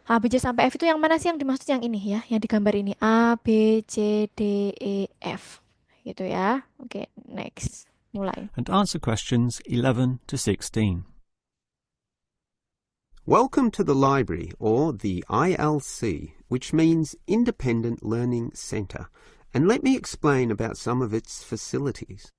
A, B, C sampai F itu yang mana sih yang dimaksud yang ini ya, yang digambar ini. A, B, C, D, E, F. Gitu ya. Oke, next. Mulai. And answer questions 11 to 16. Welcome to the library, or the ILC, which means Independent Learning Centre, and let me explain about some of its facilities.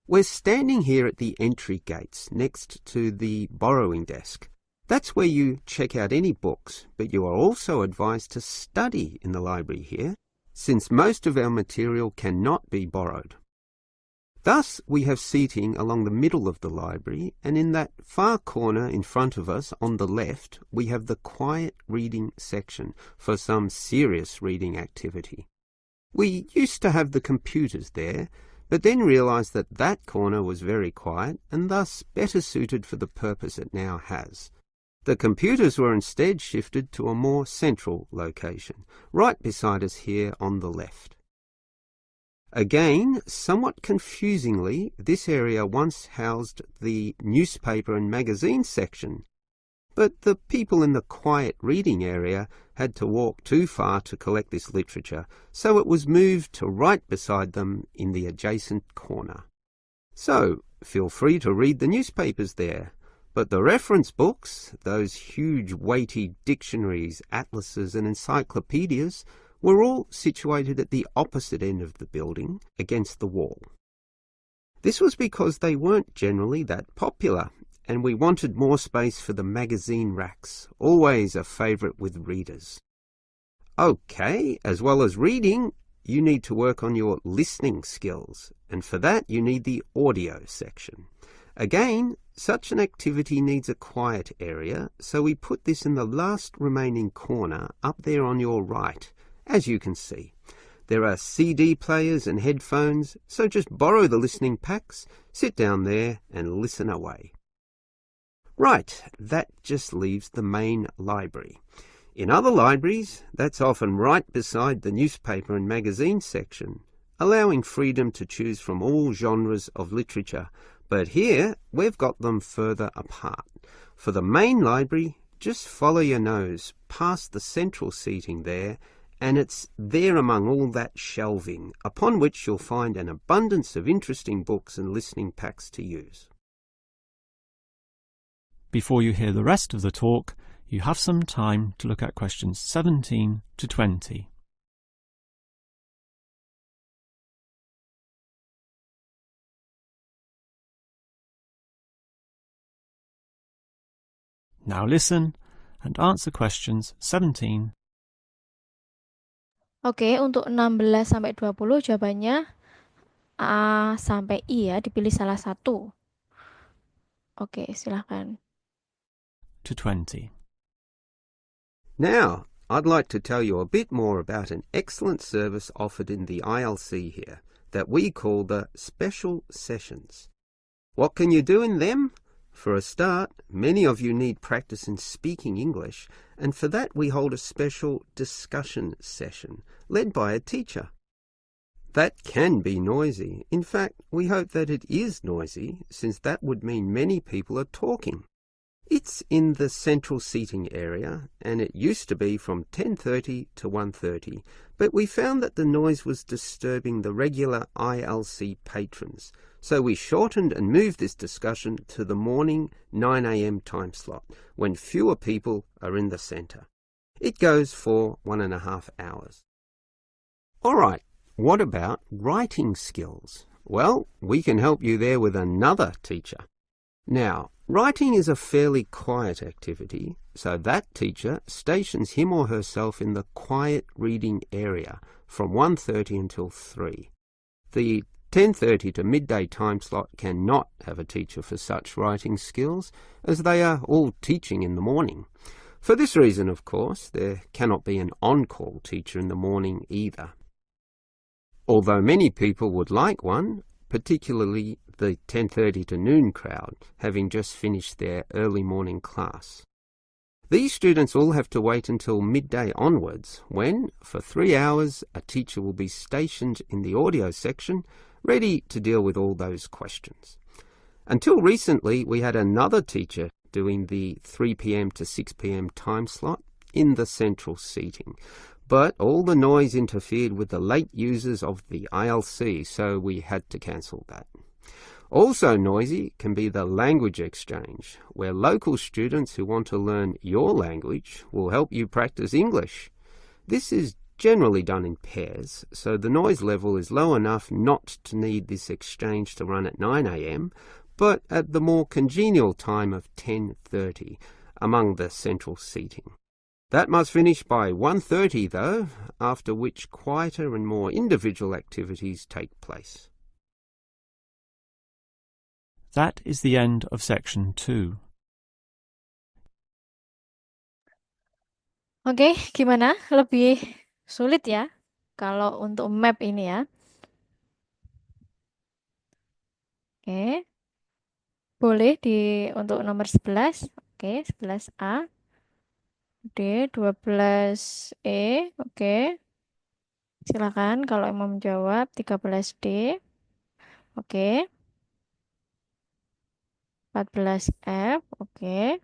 We're standing here at the entry gates next to the borrowing desk. That's where you check out any books, but you are also advised to study in the library here, since most of our material cannot be borrowed. Thus, we have seating along the middle of the library, and in that far corner in front of us on the left, we have the quiet reading section for some serious reading activity. We used to have the computers there, but then realised that that corner was very quiet and thus better suited for the purpose it now has. The computers were instead shifted to a more central location, right beside us here on the left. Again, somewhat confusingly, this area once housed the newspaper and magazine section, but the people in the quiet reading area had to walk too far to collect this literature, so it was moved to right beside them in the adjacent corner. So, feel free to read the newspapers there, but the reference books, those huge weighty dictionaries, atlases and encyclopedias, were all situated at the opposite end of the building, against the wall. This was because they weren't generally that popular, and we wanted more space for the magazine racks, always a favourite with readers. Okay, as well as reading, you need to work on your listening skills, and for that you need the audio section. Again, such an activity needs a quiet area, so we put this in the last remaining corner up there on your right, as you can see. There are CD players and headphones, so just borrow the listening packs, sit down there and listen away. Right, that just leaves the main library. In other libraries, that's often right beside the newspaper and magazine section, allowing freedom to choose from all genres of literature, but here we've got them further apart. For the main library, just follow your nose past the central seating there, and it's there among all that shelving, upon which you'll find an abundance of interesting books and listening packs to use. Before you hear the rest of the talk, you have some time to look at questions 17 to 20. Now listen and answer questions 17. Oke, untuk 16 sampai 20 jawabannya A sampai I ya, dipilih salah satu. Oke, silahkan. to 20. Now, I'd like to tell you a bit more about an excellent service offered in the ILC here that we call the Special Sessions. What can you do in them? For a start, many of you need practice in speaking English, and for that we hold a special discussion session led by a teacher. That can be noisy. In fact, we hope that it is noisy, since that would mean many people are talking. It's in the central seating area, and it used to be from 10:30 to 1:30, but we found that the noise was disturbing the regular ILC patrons, so we shortened and moved this discussion to the morning 9 a.m. time slot, when fewer people are in the centre. It goes for 1.5 hours. All right, what about writing skills? Well, we can help you there with another teacher. Now, writing is a fairly quiet activity, so that teacher stations him or herself in the quiet reading area from 1:30 until 3. The 10:30 to midday time slot cannot have a teacher for such writing skills, as they are all teaching in the morning. For this reason, of course, there cannot be an on-call teacher in the morning either. Although many people would like one, particularly the 10:30 to noon crowd, having just finished their early morning class. These students all have to wait until midday onwards, when, for 3 hours, a teacher will be stationed in the audio section, ready to deal with all those questions. Until recently, we had another teacher doing the 3 p.m. to 6 p.m. time slot in the central seating. But all the noise interfered with the late users of the ILC, so we had to cancel that. Also noisy can be the language exchange, where local students who want to learn your language will help you practice English. This is generally done in pairs, so the noise level is low enough not to need this exchange to run at 9 a.m, but at the more congenial time of 10:30 among the central seating. That must finish by 1:30 though, after which quieter and more individual activities take place. That is the end of section 2. Oke, gimana? Lebih sulit ya kalau untuk map ini ya. Oke. Boleh untuk nomor 11. Oke, 11A. D, 12E. Oke. Silakan kalau mau menjawab 13D. Oke. 14F. Oke.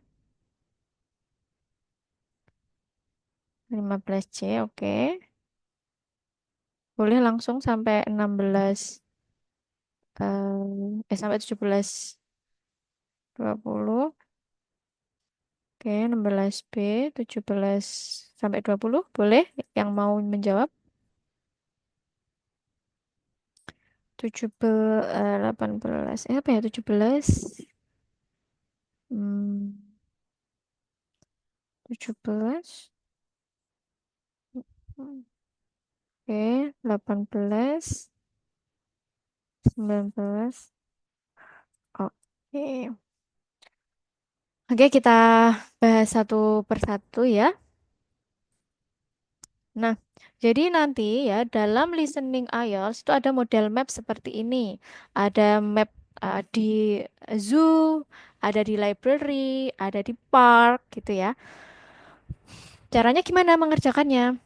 15C, oke. Boleh langsung sampai 16, sampai 17.20. Oke, 16B, 17 sampai 20. Boleh yang mau menjawab? 18, apa ya 17? 17. Oke, 18, 19. Oke. Oke, kita bahas satu persatu ya. Nah, jadi nanti ya dalam listening IELTS itu ada model map seperti ini. Ada map di zoo, ada di library, ada di park gitu ya. Caranya gimana mengerjakannya?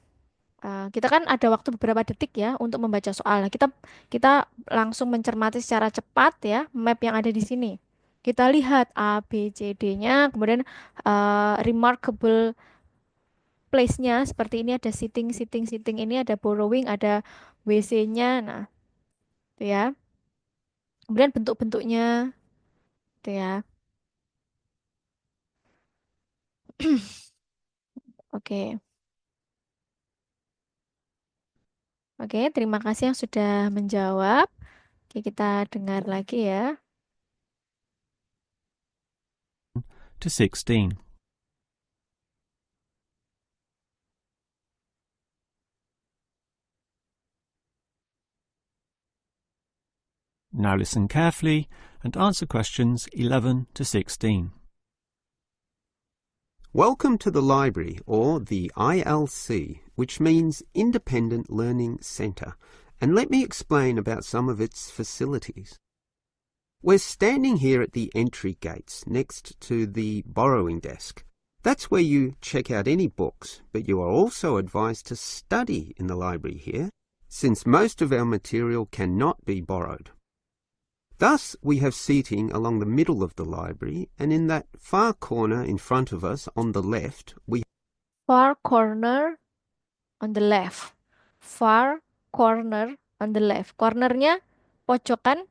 Kita kan ada waktu beberapa detik ya untuk membaca soal. Nah, kita langsung mencermati secara cepat ya map yang ada di sini. Kita lihat A, B, C, D-nya, kemudian remarkable place-nya seperti ini ada sitting, sitting, sitting ini ada borrowing, ada WC-nya. Nah, itu ya. Kemudian bentuk-bentuknya itu ya. Oke. Oke, terima kasih yang sudah menjawab. Oke, kita dengar lagi ya. To 16. Now listen carefully and answer questions 11 to 16. Welcome to the library, or the ILC, which means Independent Learning Centre, and let me explain about some of its facilities. We're standing here at the entry gates next to the borrowing desk. That's where you check out any books, but you are also advised to study in the library here, since most of our material cannot be borrowed. Thus, we have seating along the middle of the library, and in that far corner in front of us on the left, we Far corner on the left. Far corner on the left. Cornernya pojokan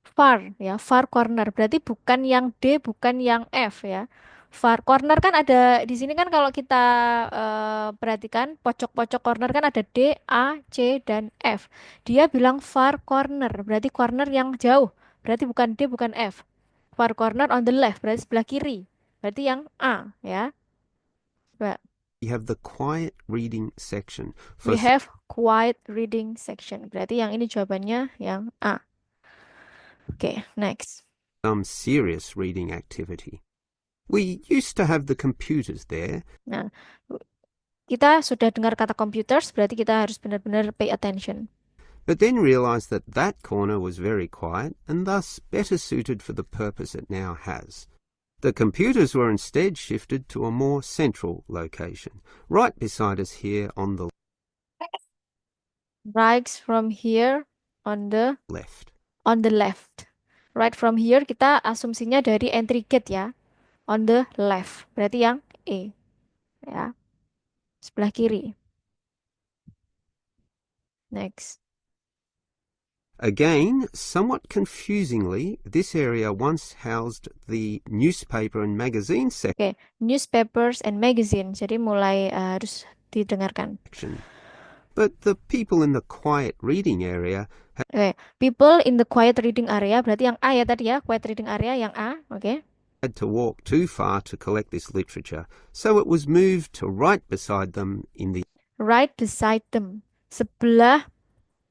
far ya, far corner. Berarti bukan yang D, bukan yang F ya. Far corner kan ada di sini kan kalau kita perhatikan pojok-pojok corner kan ada D, A, C dan F. Dia bilang far corner, berarti corner yang jauh. Berarti bukan D, bukan F. Far corner on the left, berarti sebelah kiri. Berarti yang A ya. Coba. have the quiet reading section. We have quiet reading section. Berarti yang ini jawabannya yang A. Oke, next. Some serious reading activity. We used to have the computers there. Nah, kita sudah dengar kata computers, berarti kita harus benar-benar pay attention. But then realised that that corner was very quiet and thus better suited for the purpose it now has. The computers were instead shifted to a more central location, right beside us here on the Right from here on the left. left. Right from here kita asumsinya dari entry gate ya. On the left. Berarti yang E. Ya. Sebelah kiri. Next. Again, somewhat confusingly, this area once housed the newspaper and magazine Oke, newspapers and magazine. Jadi mulai harus didengarkan. section. But the people in the quiet reading area Oke, people in the quiet reading area. Berarti yang A ya tadi ya. Quiet reading area yang A. Oke. had to walk too far to collect this literature, so it was moved to right beside them in the Right beside them. Sebelah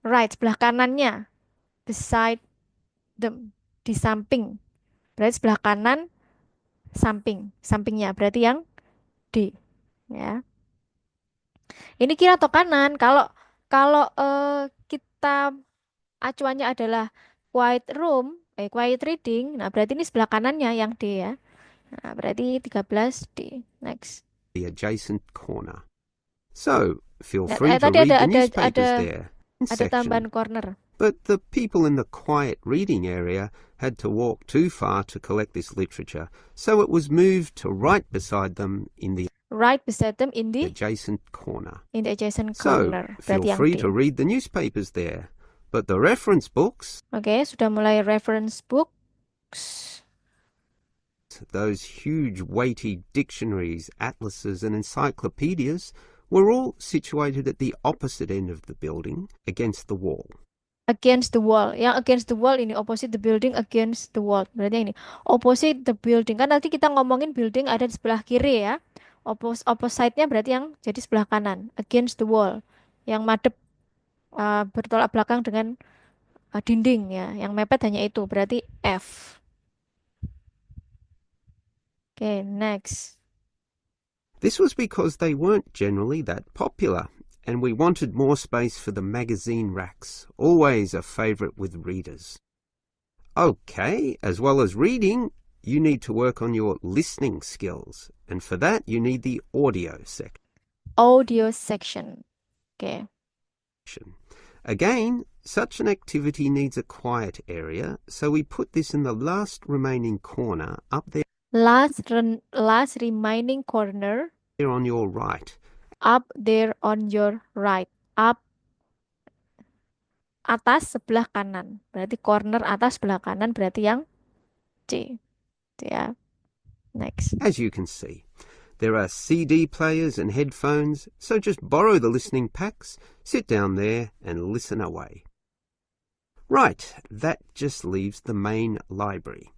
right, sebelah kanannya. Beside them. Di samping. Berarti sebelah kanan samping. Sampingnya. Berarti yang D. Ya. Ini kiri atau kanan? Kalau kita acuannya adalah quiet room, quiet reading. Nah, berarti ini sebelah kanannya yang D ya. Nah, berarti 13 D. Next. the adjacent corner. So, feel Nah, free to tadi read the ada newspapers there. ada tambahan Section. corner. But the people in the quiet reading area had to walk too far to collect this literature, so it was moved to right beside them in the right beside them in the adjacent corner. adjacent So, corner. feel Berarti yang free D. to read the newspapers there. But the reference books, Oke, sudah mulai reference books. those huge weighty dictionaries, atlases and encyclopedias, were all situated at the opposite end of the building, against the wall. Against the wall. Yang against the wall ini opposite the building, against the wall. Berarti yang ini opposite the building. Kan nanti kita ngomongin building ada di sebelah kiri ya. Opposite-nya berarti yang jadi sebelah kanan. Against the wall. Yang madep bertolak belakang dengan dinding ya. Yang mepet hanya itu. Berarti F. Oke, next. This was because they weren't generally that popular, and we wanted more space for the magazine racks, always a favourite with readers. Okay, as well as reading, you need to work on your listening skills, and for that you need the audio section. Audio section. Oke. Again, such an activity needs a quiet area, so we put this in the last remaining corner up there Last remaining corner. on your right. Up there on your right. Up atas sebelah kanan. Berarti corner atas sebelah kanan berarti yang C. Ya. Next. As you can see, there are CD players and headphones, so just borrow the listening packs, sit down there and listen away. Right, that just leaves the main library.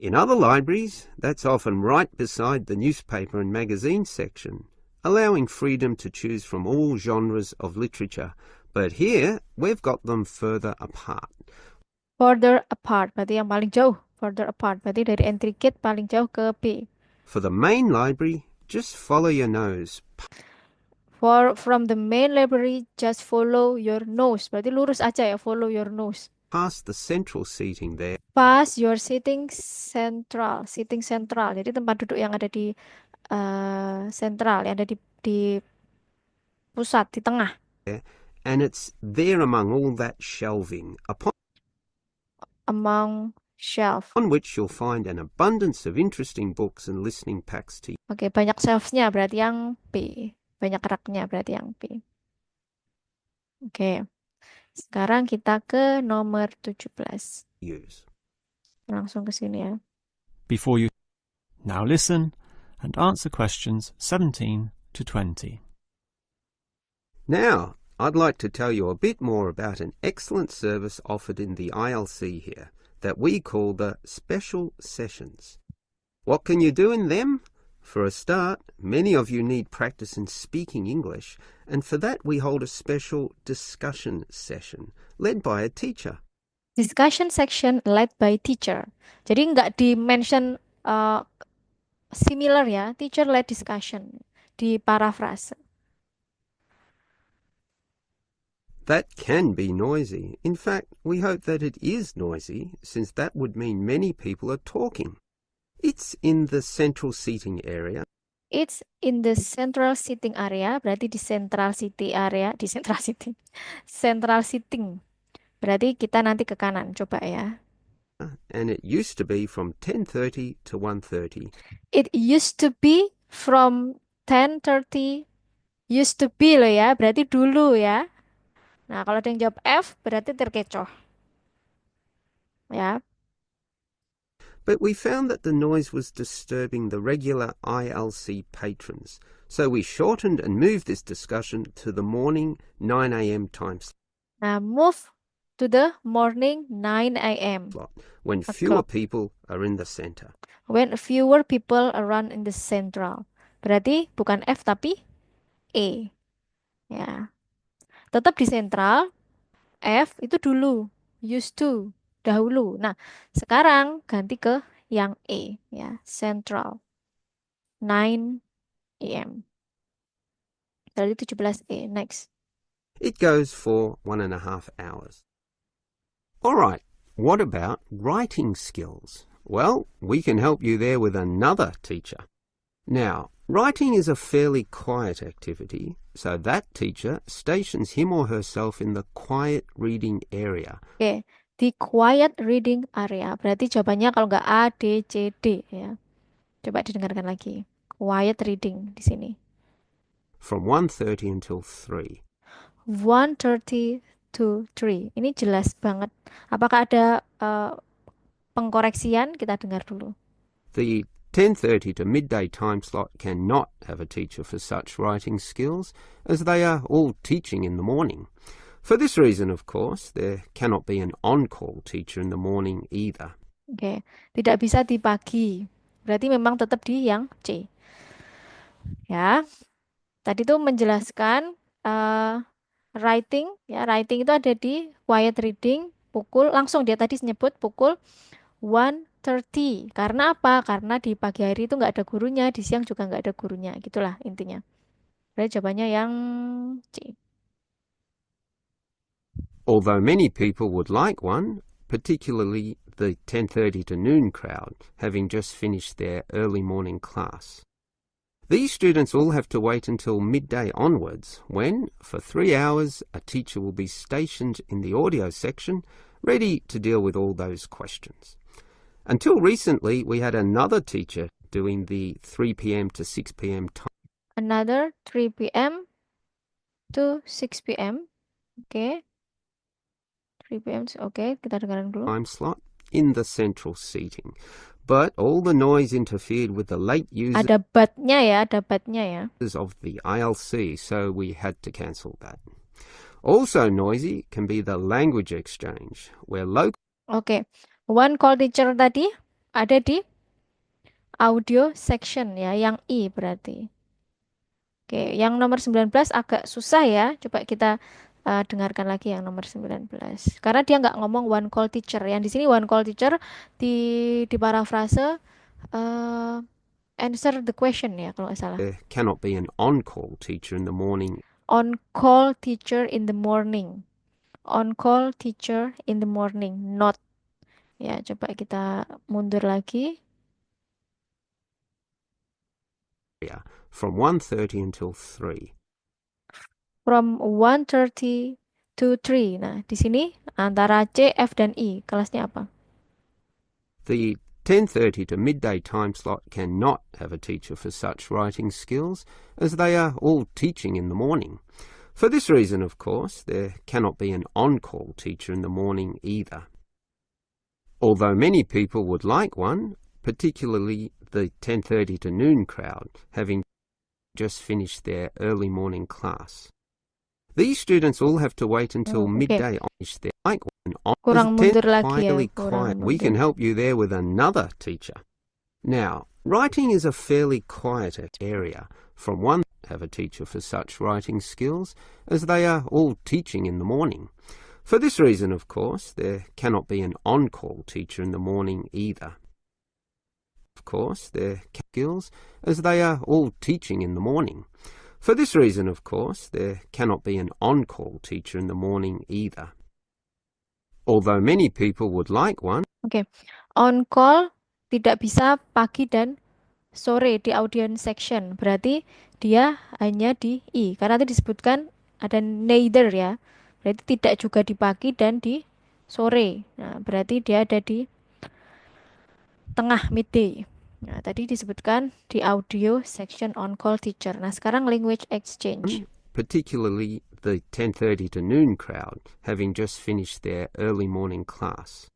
In other libraries, that's often right beside the newspaper and magazine section, allowing freedom to choose from all genres of literature. But here, we've got them further apart. Further apart. Berarti yang paling jauh. Further apart. Berarti dari entry gate paling jauh ke B. For the main library, just follow your nose. From the main library, just follow your nose. Berarti lurus aja ya, follow your nose. Past the central seating there. Past your sitting central. Sitting central. Jadi tempat duduk yang ada di sentral, yang ada di pusat, di tengah. And it's there among all that shelving, Among shelf. on which you'll find an abundance of interesting books and listening packs to Oke, banyak shelves-nya berarti yang B. Banyak rak-nya berarti yang B. Oke. Sekarang kita ke nomor 17. use. Langsung ke sini ya. Before you now listen and answer questions 17 to 20. Now, I'd like to tell you a bit more about an excellent service offered in the ILC here that we call the Special Sessions. What can you do in them? For a start, many of you need practice in speaking English, and for that we hold a special discussion session led by a teacher. Discussion section led by teacher. Jadi nggak di-mention similar ya, teacher-led discussion. Di paraphrase. That can be noisy. In fact, we hope that it is noisy, since that would mean many people are talking. It's in the central seating area. It's in the central seating area, berarti di central city area, di central seating. Central seating. Berarti kita nanti ke kanan, coba ya. And it used to be from 10:30 to 1:30. It used to be from 10:30. Used to be loh ya, berarti dulu ya. Nah, kalau ada yang jawab F, berarti terkecoh. Ya. But we found that the noise was disturbing the regular ILC patrons, so we shortened and moved this discussion to the morning 9 a.m. time Nah, move to the morning 9 a.m. slot, when O'clock. fewer people are in the center. When fewer people around in the central. Berarti bukan F tapi E. Ya. Tetap di sentral. F itu dulu. Used to. Dahulu. Nah, sekarang ganti ke yang E. Ya. Central. 9 a.m. Dari 17E. Next. It goes for 1.5 hours. All right, what about writing skills? Well, we can help you there with another teacher. Now, writing is a fairly quiet activity, so that teacher stations him or herself in the quiet reading area. Oke. Di quiet reading area. Berarti jawabannya kalau nggak A, D, C, D. Ya. Coba didengarkan lagi. quiet reading di sini. From 1:30 until 3. 1:30 to 3. Ini jelas banget. Apakah ada pengkoreksian? Kita dengar dulu. The 10:30 to midday time slot cannot have a teacher for such writing skills, as they are all teaching in the morning. For this reason, of course, there cannot be an on-call teacher in the morning either. Oke, tidak bisa di pagi. Berarti memang tetap di yang C. Ya, tadi tuh menjelaskan writing. Ya, writing itu ada di quiet reading. Langsung dia tadi nyebut pukul 1:30. Karena apa? Karena di pagi hari itu nggak ada gurunya, di siang juga nggak ada gurunya. Gitulah intinya. Berarti jawabannya yang C. Although many people would like one, particularly the 10:30 to noon crowd, having just finished their early morning class. These students all have to wait until midday onwards, when, for 3 hours, a teacher will be stationed in the audio section, ready to deal with all those questions. Until recently, we had another teacher doing the 3 p.m. to 6 p.m. time Another 3 p.m. to 6 p.m. Oke. 3 p.m. Oke, kita dengarkan dulu. slot in the central seating. But all the noise interfered with the late users Ada batnya ya, ada batnya ya. of the ILC, so we had to cancel that. Also noisy can be the language exchange, where local Oke, one call teacher tadi ada di audio section ya, yang I berarti. Oke, yang nomor 19 agak susah ya. Coba kita dengarkan lagi yang nomor 19. Karena dia nggak ngomong one call teacher. Yang di sini one call teacher di parafrase answer the question ya kalau nggak salah. there cannot be an on-call teacher in the morning. On call teacher in the morning. On call teacher in the morning, not. Ya, coba kita mundur lagi. From 1:30 until 3. From 1:30 to 3. Nah, di sini antara C, F, dan I. Kelasnya apa? The 10:30 to midday time slot cannot have a teacher for such writing skills, as they are all teaching in the morning. For this reason, of course, there cannot be an on-call teacher in the morning either. Although many people would like one, particularly the 10:30 to noon crowd, having just finished their early morning class. These students all have to wait until midday on their like one on Kurang mundur lagi ya. quietly quiet. We can help you there with another teacher. Now, writing is a fairly quiet area. From one have a teacher for such writing skills, as they are all teaching in the morning. For this reason, of course, there cannot be an on-call teacher in the morning either. Of course, their skills, as they are all teaching in the morning. For this reason, of course, there cannot be an on-call teacher in the morning either. Although many people would like one. Oke, on call tidak bisa pagi dan sore di audience section. Berarti dia hanya di I. Karena tadi disebutkan ada neither ya. Berarti tidak juga di pagi dan di sore. Nah, berarti dia ada di tengah, midday. Nah, tadi disebutkan di audio section on call teacher. Nah, sekarang language exchange. Particularly the 10:30 to noon crowd, having just finished their early morning class.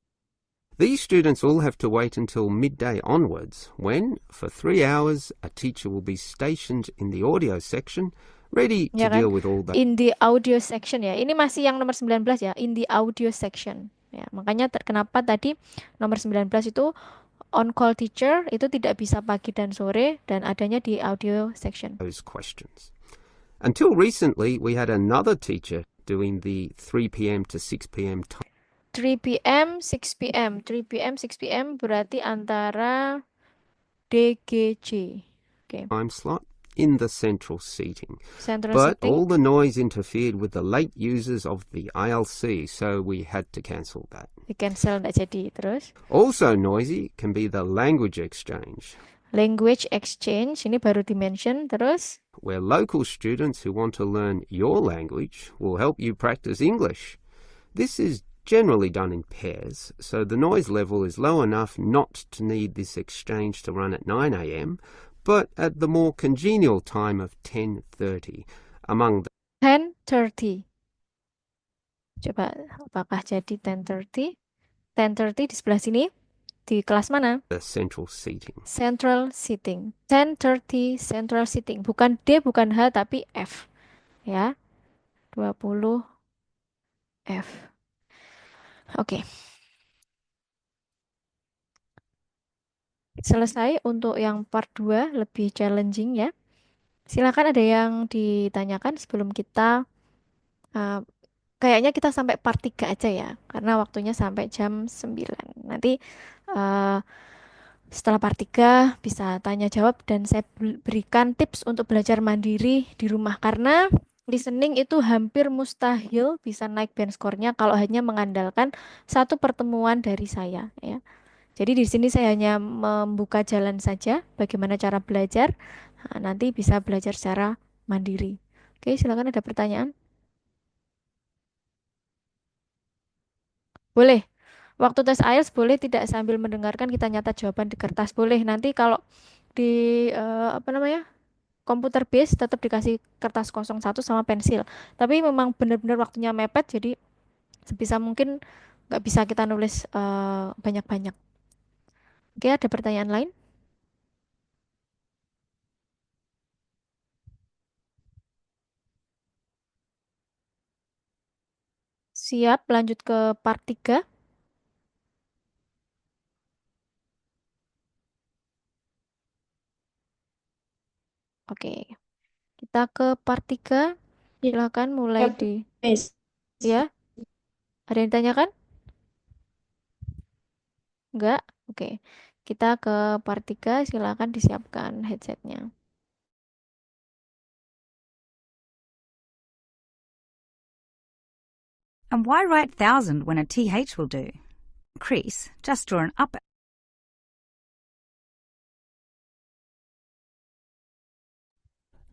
These students all have to wait until midday onwards, when, for 3 hours, a teacher will be stationed in the audio section, ready to Ya kan? deal with all that. In the audio section ya. Ini masih yang nomor 19 ya. In the audio section. Ya, makanya kenapa tadi nomor 19 itu on call teacher itu tidak bisa pagi dan sore dan adanya di audio section. Those questions. Until recently, we had another teacher doing the 3 p.m. to 6 p.m. time 3 p.m. 6 p.m. 3 p.m. 6 p.m. berarti antara DGC. Okay. time slot in the central seating. Central But seating. all the noise interfered with the late users of the ILC, so we had to cancel that. Di cancel nggak jadi. Terus Also noisy can be the language exchange, language exchange ini baru di-mention. Terus where local students who want to learn your language will help you practice English. This is generally done in pairs, so the noise level is low enough not to need this exchange to run at 9 a.m., but at the more congenial time of 10:30 among 10:30. Coba, apakah jadi 10:30? 10:30 di sebelah sini. Di kelas mana? the central seating. Central seating. 10:30 central seating. Bukan D, bukan H, tapi F. Ya. 20 F. Oke. Selesai untuk yang part 2, lebih challenging ya. Silakan ada yang ditanyakan sebelum kita kayaknya kita sampai part 3 aja ya, karena waktunya sampai jam 9. Nanti setelah part 3 bisa tanya jawab dan saya berikan tips untuk belajar mandiri di rumah, karena listening itu hampir mustahil bisa naik band score-nya kalau hanya mengandalkan satu pertemuan dari saya ya. Jadi di sini saya hanya membuka jalan saja bagaimana cara belajar. Nanti bisa belajar secara mandiri. Oke, silakan ada pertanyaan. Boleh. Waktu tes IELTS boleh tidak sambil mendengarkan, kita nyata jawaban di kertas. Boleh. Nanti kalau di komputer base tetap dikasih kertas 01 sama pensil. Tapi memang benar-benar waktunya mepet, jadi sebisa mungkin nggak bisa kita nulis banyak-banyak. Oke, ada pertanyaan lain? Siap, lanjut ke part 3. Oke, kita ke part 3. Silakan mulai di... Ya, ada yang ditanyakan? Enggak? Oke, kita ke part 3. Silakan disiapkan headsetnya. And why write 1,000 when a TH will do? Increase, just draw an up.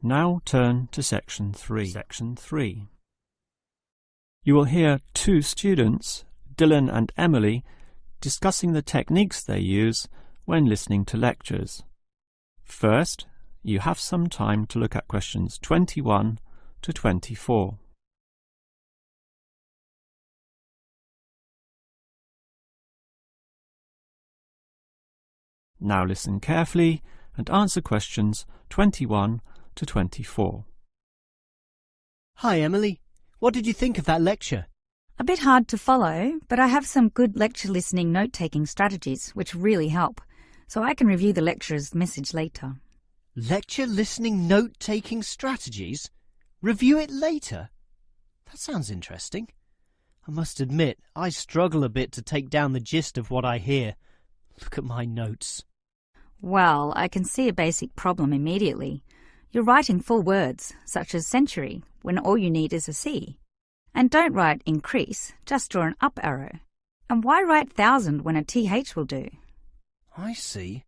Now turn to Section 3. Section 3. You will hear two students, Dylan and Emily, discussing the techniques they use when listening to lectures. First, you have some time to look at questions 21 to 24. Now listen carefully and answer questions 21 to 24. Hi, Emily. What did you think of that lecture? A bit hard to follow, but I have some good lecture listening note-taking strategies which really help, so I can review the lecturer's message later. Lecture listening note-taking strategies? Review it later? That sounds interesting. I must admit, I struggle a bit to take down the gist of what I hear. Look at my notes. Well, I can see a basic problem immediately. You're writing full words, such as century, when all you need is a C. And don't write increase, just draw an up arrow. And why write 1,000 when a TH will do? I see.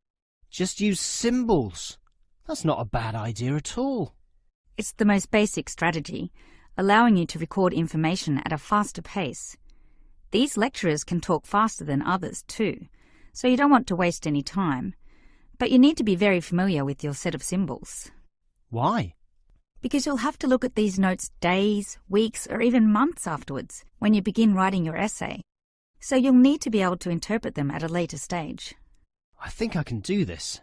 Just use symbols. That's not a bad idea at all. It's the most basic strategy, allowing you to record information at a faster pace. These lecturers can talk faster than others too, so you don't want to waste any time. But you need to be very familiar with your set of symbols. Why? Because you'll have to look at these notes days, weeks, or even months afterwards when you begin writing your essay. So you'll need to be able to interpret them at a later stage. I think I can do this,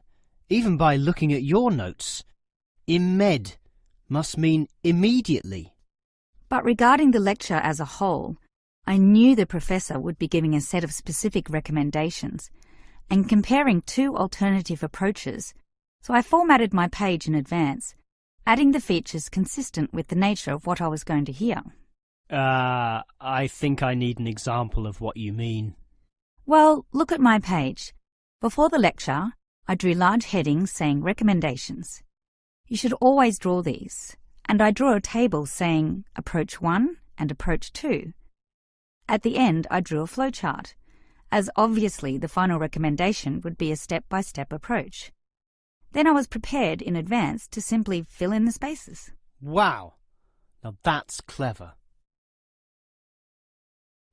even by looking at your notes. Imed must mean immediately. But regarding the lecture as a whole, I knew the professor would be giving a set of specific recommendations and comparing two alternative approaches, so I formatted my page in advance, adding the features consistent with the nature of what I was going to hear. I think I need an example of what you mean. Well, look at my page. Before the lecture, I drew large headings saying recommendations. You should always draw these, and I draw a table saying approach 1 and approach 2. At the end, I drew a flowchart, as obviously the final recommendation would be a step-by-step approach. Then I was prepared in advance to simply fill in the spaces. Wow! Now that's clever.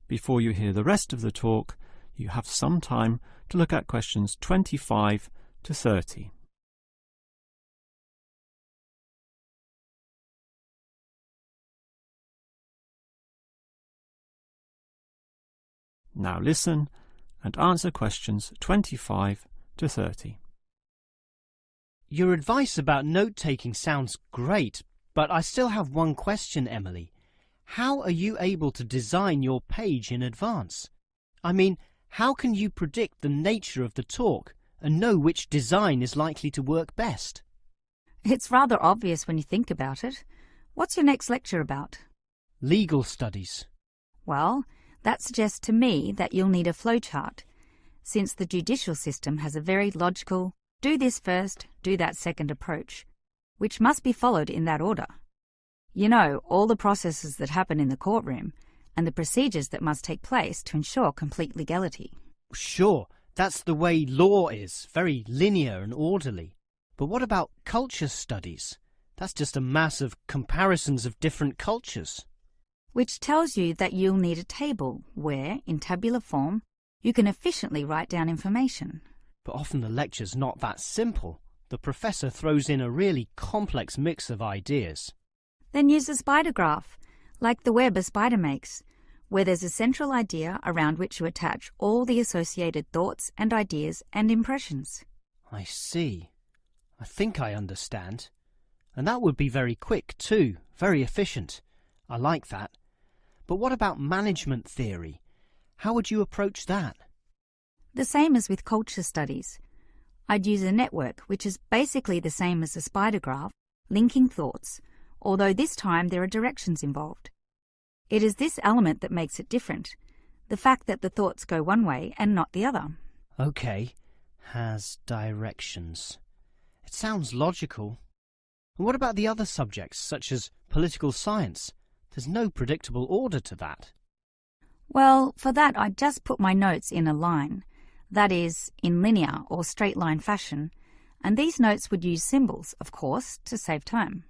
Before you hear the rest of the talk, you have some time to look at questions 25 to 30. Now listen and answer questions 25 to 30. Your advice about note-taking sounds great, but I still have one question, Emily. How are you able to design your page in advance? I mean, how can you predict the nature of the talk and know which design is likely to work best? It's rather obvious when you think about it. What's your next lecture about? Legal studies. Well, that suggests to me that you'll need a flowchart, since the judicial system has a very logical, do this first, do that second approach, which must be followed in that order. You know, all the processes that happen in the courtroom and the procedures that must take place to ensure complete legality. Sure, that's the way law is, very linear and orderly. But what about culture studies? That's just a mass of comparisons of different cultures. Which tells you that you'll need a table where, in tabular form, you can efficiently write down information. But often the lecture's not that simple. The professor throws in a really complex mix of ideas. Then use a spider graph, like the web a spider makes, where there's a central idea around which you attach all the associated thoughts and ideas and impressions. I see. I think I understand. And that would be very quick too, very efficient. I like that. But what about management theory? How would you approach that? The same as with culture studies. I'd use a network, which is basically the same as a spider graph, linking thoughts, although this time there are directions involved. It is this element that makes it different, the fact that the thoughts go one way and not the other. Okay, has directions. It sounds logical. And what about the other subjects, such as political science? There's no predictable order to that. Well, for that I'd just put my notes in a line, that is, in linear or straight line fashion, and these notes would use symbols, of course, to save time.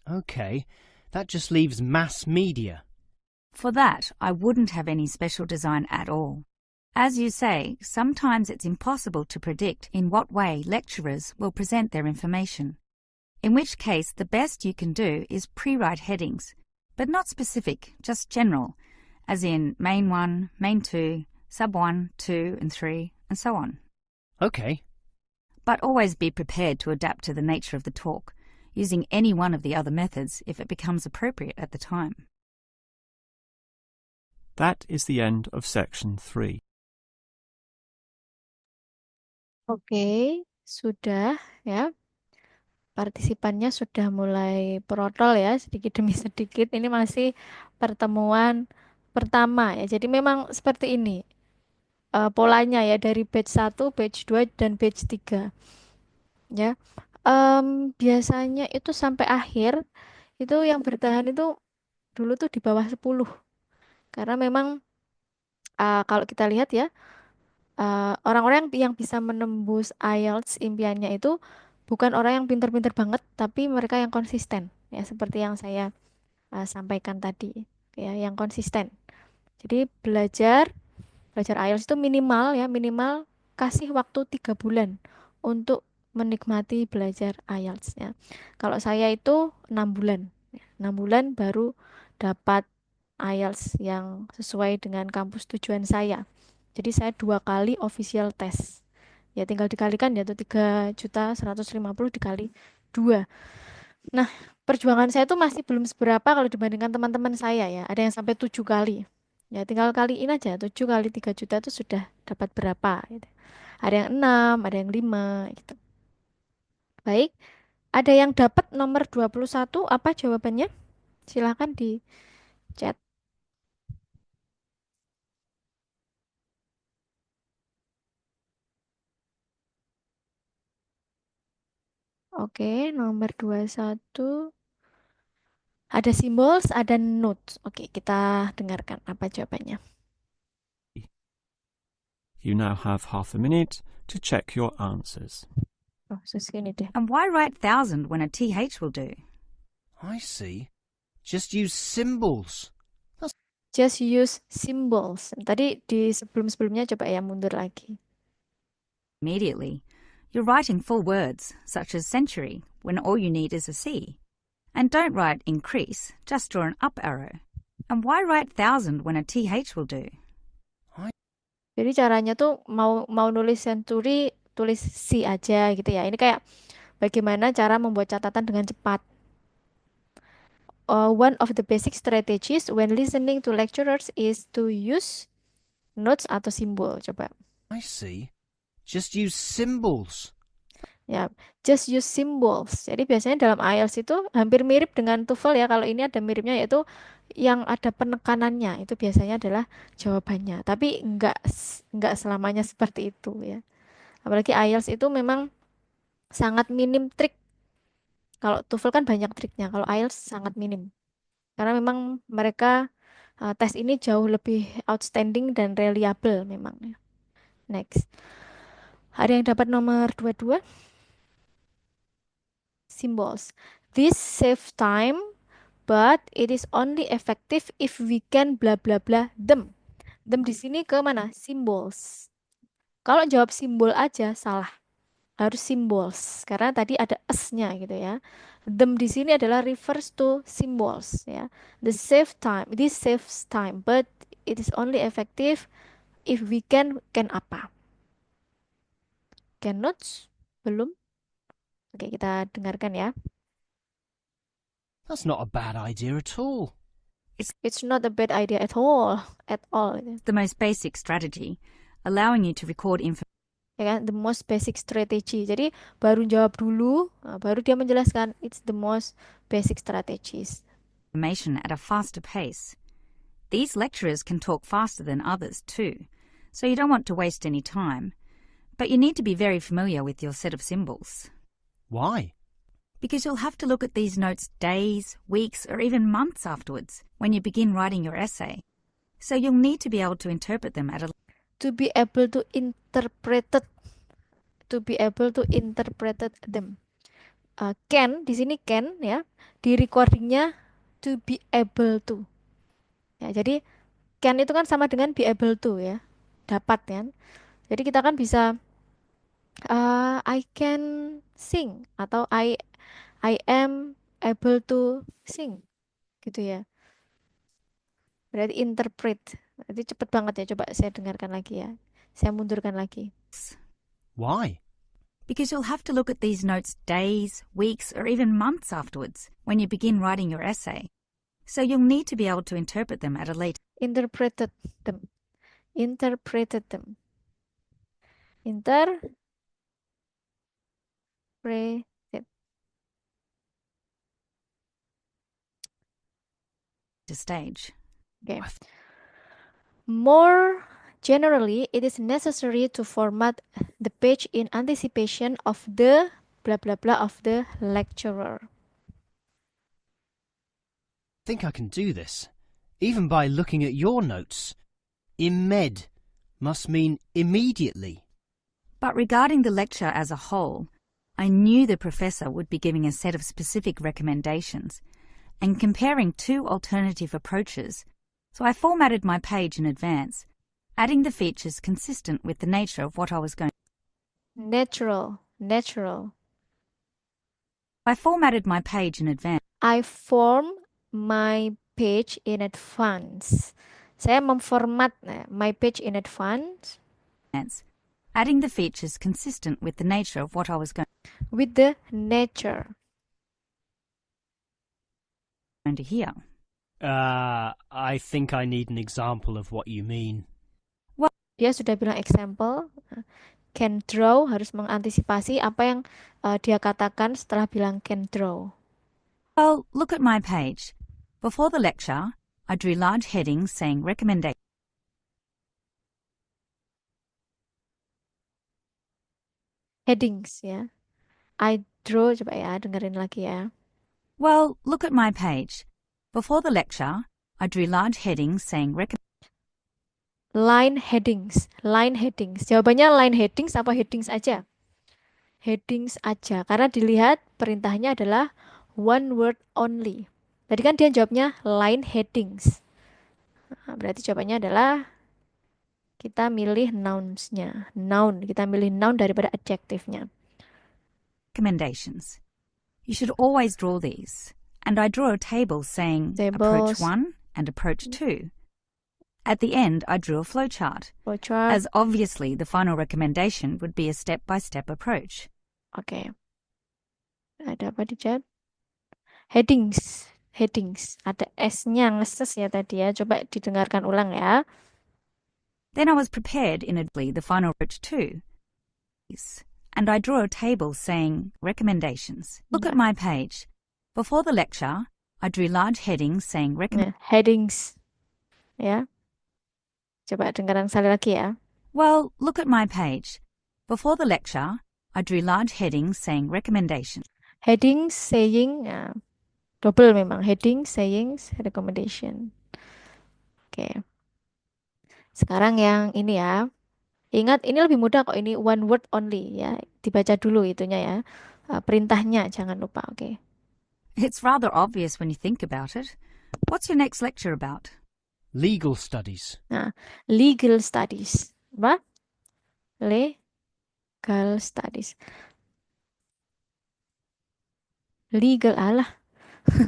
Okay, that just leaves mass media. For that, I wouldn't have any special design at all. As you say, sometimes it's impossible to predict in what way lecturers will present their information, in which case the best you can do is pre-write headings, but not specific, just general, as in main 1, main 2, sub 1, 2 and 3, and so on. Okay. But always be prepared to adapt to the nature of the talk, using any one of the other methods if it becomes appropriate at the time. That is the end of section 3. Oke, sudah ya. Partisipannya sudah mulai protol ya, sedikit demi sedikit. Ini masih pertemuan pertama ya. Jadi memang seperti ini polanya ya, dari batch 1, batch 2, dan batch 3. Ya. Biasanya itu sampai akhir, itu yang bertahan itu dulu tuh di bawah 10. Karena memang kalau kita lihat ya, orang-orang yang bisa menembus IELTS impiannya itu bukan orang yang pinter-pinter banget, tapi mereka yang konsisten. Ya, seperti yang saya sampaikan tadi, ya, yang konsisten. Jadi belajar IELTS itu minimal ya, minimal kasih waktu 3 bulan untuk menikmati belajar IELTS ya. Kalau saya itu 6 bulan. 6 bulan baru dapat IELTS yang sesuai dengan kampus tujuan saya. Jadi saya 2 kali official test. Ya tinggal dikalikan ya, itu 3.150.000 dikali 2. Nah, perjuangan saya tuh masih belum seberapa kalau dibandingkan teman-teman saya ya. Ada yang sampai 7 kali. Ya tinggal kaliin aja, 7 kali 3 juta itu sudah dapat berapa gitu. Ada yang 6, ada yang 5 gitu. Baik, ada yang dapat nomor 21, apa jawabannya? Silahkan di chat. Oke, nomor 21. Ada symbols, ada notes. Oke, kita dengarkan apa jawabannya. You now have half a minute to check your answers. Oh, segini deh. And why write 1,000 when a TH will do? I see. Just use symbols. Just use symbols. Tadi di sebelum-sebelumnya coba ya mundur lagi. Immediately, you're writing full words, such as century, when all you need is a C. And don't write increase, just draw an up arrow. And why write 1,000 when a TH will do? Jadi caranya tuh mau nulis century, tulis C aja gitu ya. Ini kayak bagaimana cara membuat catatan dengan cepat. One of the basic strategies when listening to lecturers is to use notes atau simbol. Coba. I see. Just use symbols. Ya, just use symbols. Jadi biasanya dalam IELTS itu hampir mirip dengan TOEFL ya. Kalau ini ada miripnya yaitu yang ada penekanannya itu biasanya adalah jawabannya. Tapi enggak selamanya seperti itu ya. Apalagi IELTS itu memang sangat minim trik. Kalau TOEFL kan banyak triknya. Kalau IELTS sangat minim. Karena memang mereka tes ini jauh lebih outstanding dan reliable memang ya. Next. Ada yang dapat nomor 22? Symbols. This save time, but it is only effective if we can bla bla bla them. Them di sini ke mana? Symbols. Kalau jawab simbol aja salah. Harus symbols karena tadi ada s-nya gitu ya. Them di sini adalah refers to symbols ya. The save time, this saves time, but it is only effective if we can apa? Cannot? Belum? Oke, kita dengarkan ya. That's not a bad idea at all. It's not a bad idea at all. At all. The most basic strategy, allowing you to record information Ya kan? The most basic strategy. Jadi baru jawab dulu, baru dia menjelaskan it's the most basic strategies. at a faster pace. These lecturers can talk faster than others too, so you don't want to waste any time. But you need to be very familiar with your set of symbols, Why? because you'll have to look at these notes days, weeks, or even months afterwards when you begin writing your essay. So you'll need to be able to interpret them at a To be able to interpret them. Can di sini can ya, di recordingnya to be able to. Ya, jadi can itu kan sama dengan be able to ya, dapat kan. Jadi kita kan bisa I can sing atau I am able to sing gitu ya. Berarti interpret. Berarti cepet banget ya. Coba saya dengarkan lagi ya. Saya mundurkan lagi. Why? because you'll have to look at these notes days, weeks, or even months afterwards when you begin writing your essay. So you'll need to be able to interpret them at a later Interpreted them. stage. Okay. More generally, it is necessary to format the page in anticipation of the blah blah blah of the lecturer. I think I can do this, even by looking at your notes. Imed must mean immediately. But regarding the lecture as a whole, I knew the professor would be giving a set of specific recommendations and comparing two alternative approaches, so I formatted my page in advance, adding the features consistent with the nature of what I was going to. Natural. I formatted my page in advance. I form my page in advance. Saya memformat my page in advance Adding the features consistent with the nature of what I was going with the nature. to hear. I think I need an example of what you mean. Dia sudah bilang example. Can draw, harus mengantisipasi apa yang dia katakan setelah bilang can draw. Well, look at my page. Before the lecture, I drew large headings saying recommendation. Headings ya. I draw, coba ya, dengerin lagi ya. Well, look at my page. Before the lecture, I drew large headings saying Line headings. Jawabannya line headings apa headings aja? Headings aja. Karena dilihat perintahnya adalah one word only. Tadi kan dia jawabnya line headings. Nah, berarti jawabannya adalah kita milih nouns-nya. Noun. Kita milih noun daripada adjektifnya. recommendations. You should always draw these. And I draw a table saying approach 1 and approach 2. At the end, I drew a flowchart, Flowchart. as obviously the final recommendation would be a step-by-step approach. Oke. Ada apa di chat? Headings. Headings. Ada S-nya ngeses ya tadi ya. Coba didengarkan ulang ya. Then I was prepared in the final approach too. And I draw a table saying recommendations. Look at my page. Before the lecture, I drew large headings saying Nah, headings. Ya. Coba dengarkan sekali lagi ya. Well, look at my page. Before the lecture, I drew large headings saying recommendations. Headings, saying, ya, double memang. Headings, sayings, recommendation. Oke. Sekarang yang ini ya. Ingat, ini lebih mudah kok. Ini one word only ya. Dibaca dulu itunya ya. Perintahnya jangan lupa, oke. It's rather obvious when you think about it. What's your next lecture about? Legal studies. Nah, legal studies. Apa? Legal studies. Legal, alah.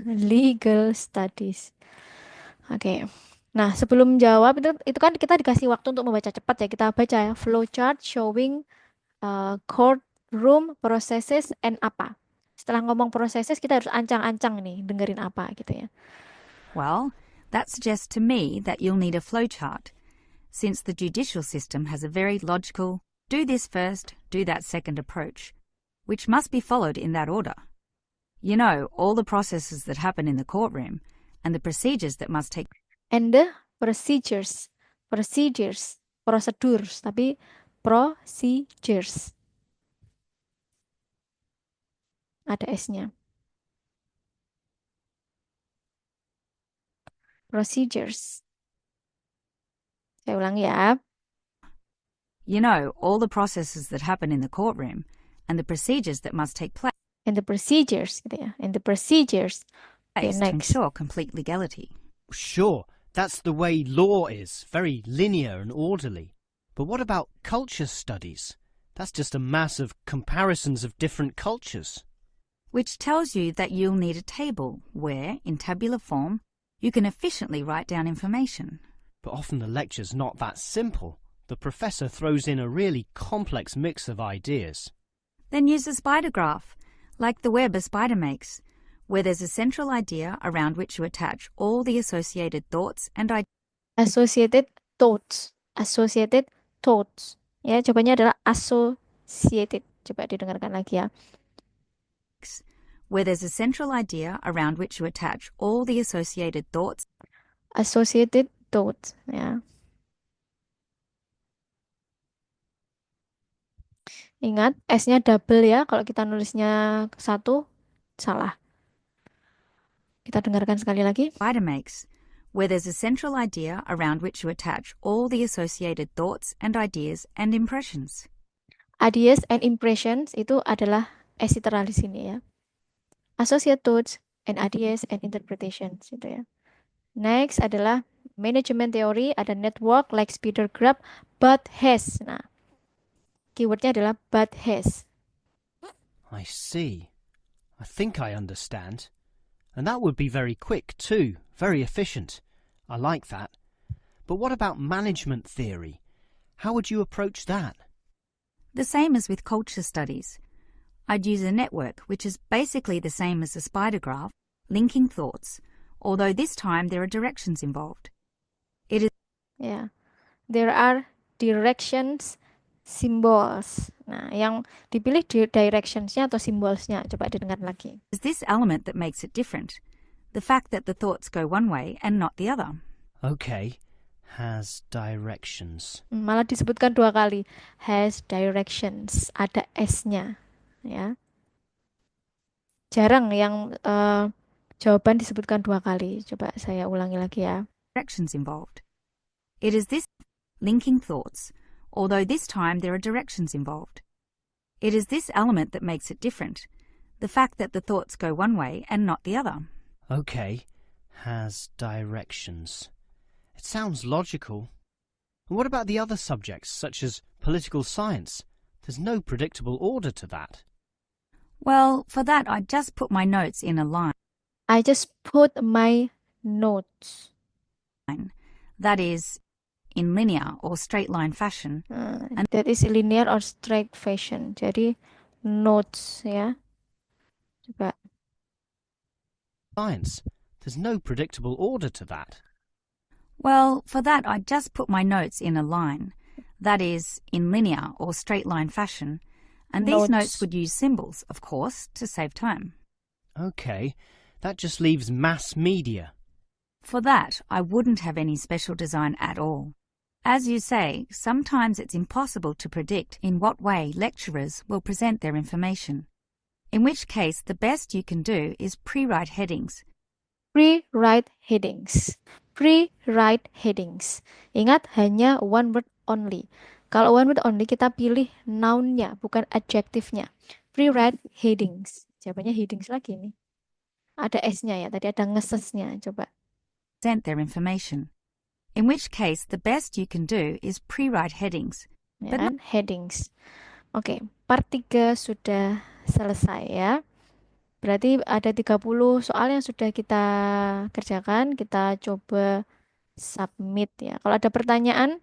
Legal studies. Oke. Nah, sebelum jawab itu kan kita dikasih waktu untuk membaca cepat ya. Kita baca ya. Flowchart showing courtroom processes and apa. Setelah ngomong processes, kita harus ancang-ancang nih dengerin apa gitu ya. Well, that suggests to me that you'll need a flowchart, since the judicial system has a very logical do this first, do that second approach, which must be followed in that order. You know, all the processes that happen in the courtroom and the procedures that must take. And the procedures, procedures, tapi procedures. Ada S-nya. Procedures. Saya ulangi ya. You know, all the processes that happen in the courtroom and the procedures that must take place And the procedures, gitu ya. And the procedures. Okay, to next. ensure complete legality. Sure, that's the way law is, very linear and orderly. But what about culture studies? That's just a mass of comparisons of different cultures. Which tells you that you'll need a table where, in tabular form, you can efficiently write down information. But often the lecture's not that simple. The professor throws in a really complex mix of ideas. Then use a spider graph, like the web a spider makes, where there's a central idea around which you attach all the associated thoughts and ideas. Associated thoughts. Associated thoughts. Ya, jawabannya adalah associated. Coba didengarkan lagi ya. Where there's a central idea around which you attach all the associated thoughts. Associated thoughts. Ya. Ingat, S-nya double ya. Kalau kita nulisnya satu, salah. Kita dengarkan sekali lagi. Spider makes, where there's a central idea around which you attach all the associated thoughts and ideas and impressions. Ideas and impressions itu adalah S literal di sini ya. Associated thoughts and ideas and interpretations itu ya. Next adalah management theory, ada network like spider graph, but has. Nah, keywordnya adalah but has. I see. I think I understand. And that would be very quick too, very efficient. I like that. But what about management theory? How would you approach that? The same as with culture studies. I'd use a network, which is basically the same as a spider graph, linking thoughts, although this time there are directions involved. It is Ya, there are directions, symbols. Nah, yang dipilih directionsnya atau symbolsnya. Coba didengar lagi. this element that makes it different, the fact that the thoughts go one way and not the other. Okay, has directions. Malah disebutkan 2 kali. Has directions. Ada S-nya. Ya. Jarang yang jawaban disebutkan 2 kali. Coba saya ulangi lagi ya. Directions involved. It is this linking thoughts, although this time there are directions involved. It is this element that makes it different, the fact that the thoughts go one way and not the other. Okay, has directions. It sounds logical. And what about the other subjects, such as political science? There's no predictable order to that. Well, for that I just put my notes in a line. I just put my notes. That is, in linear or straight line fashion. That is linear or straight fashion. Jadi notes ya. Coba. Science. There's no predictable order to that. Well, for that I just put my notes in a line. That is, in linear or straight line fashion. And these notes would use symbols, of course, to save time. Okay, that just leaves mass media. For that, I wouldn't have any special design at all. As you say, sometimes it's impossible to predict in what way lecturers will present their information. In which case, the best you can do is pre-write headings. Pre-write headings. Pre-write headings. Ingat, hanya one word only. Kalau one word only, kita pilih noun-nya, bukan adjektifnya. Pre-write headings. Jawabannya headings lagi nih. Ada S-nya ya, tadi ada ngeses-nya. Coba. Present their information. In which case, the best you can do is pre-write headings. Ya, headings. Oke, part 3 sudah selesai ya. Berarti ada 30 soal yang sudah kita kerjakan. Kita coba submit ya. Kalau ada pertanyaan,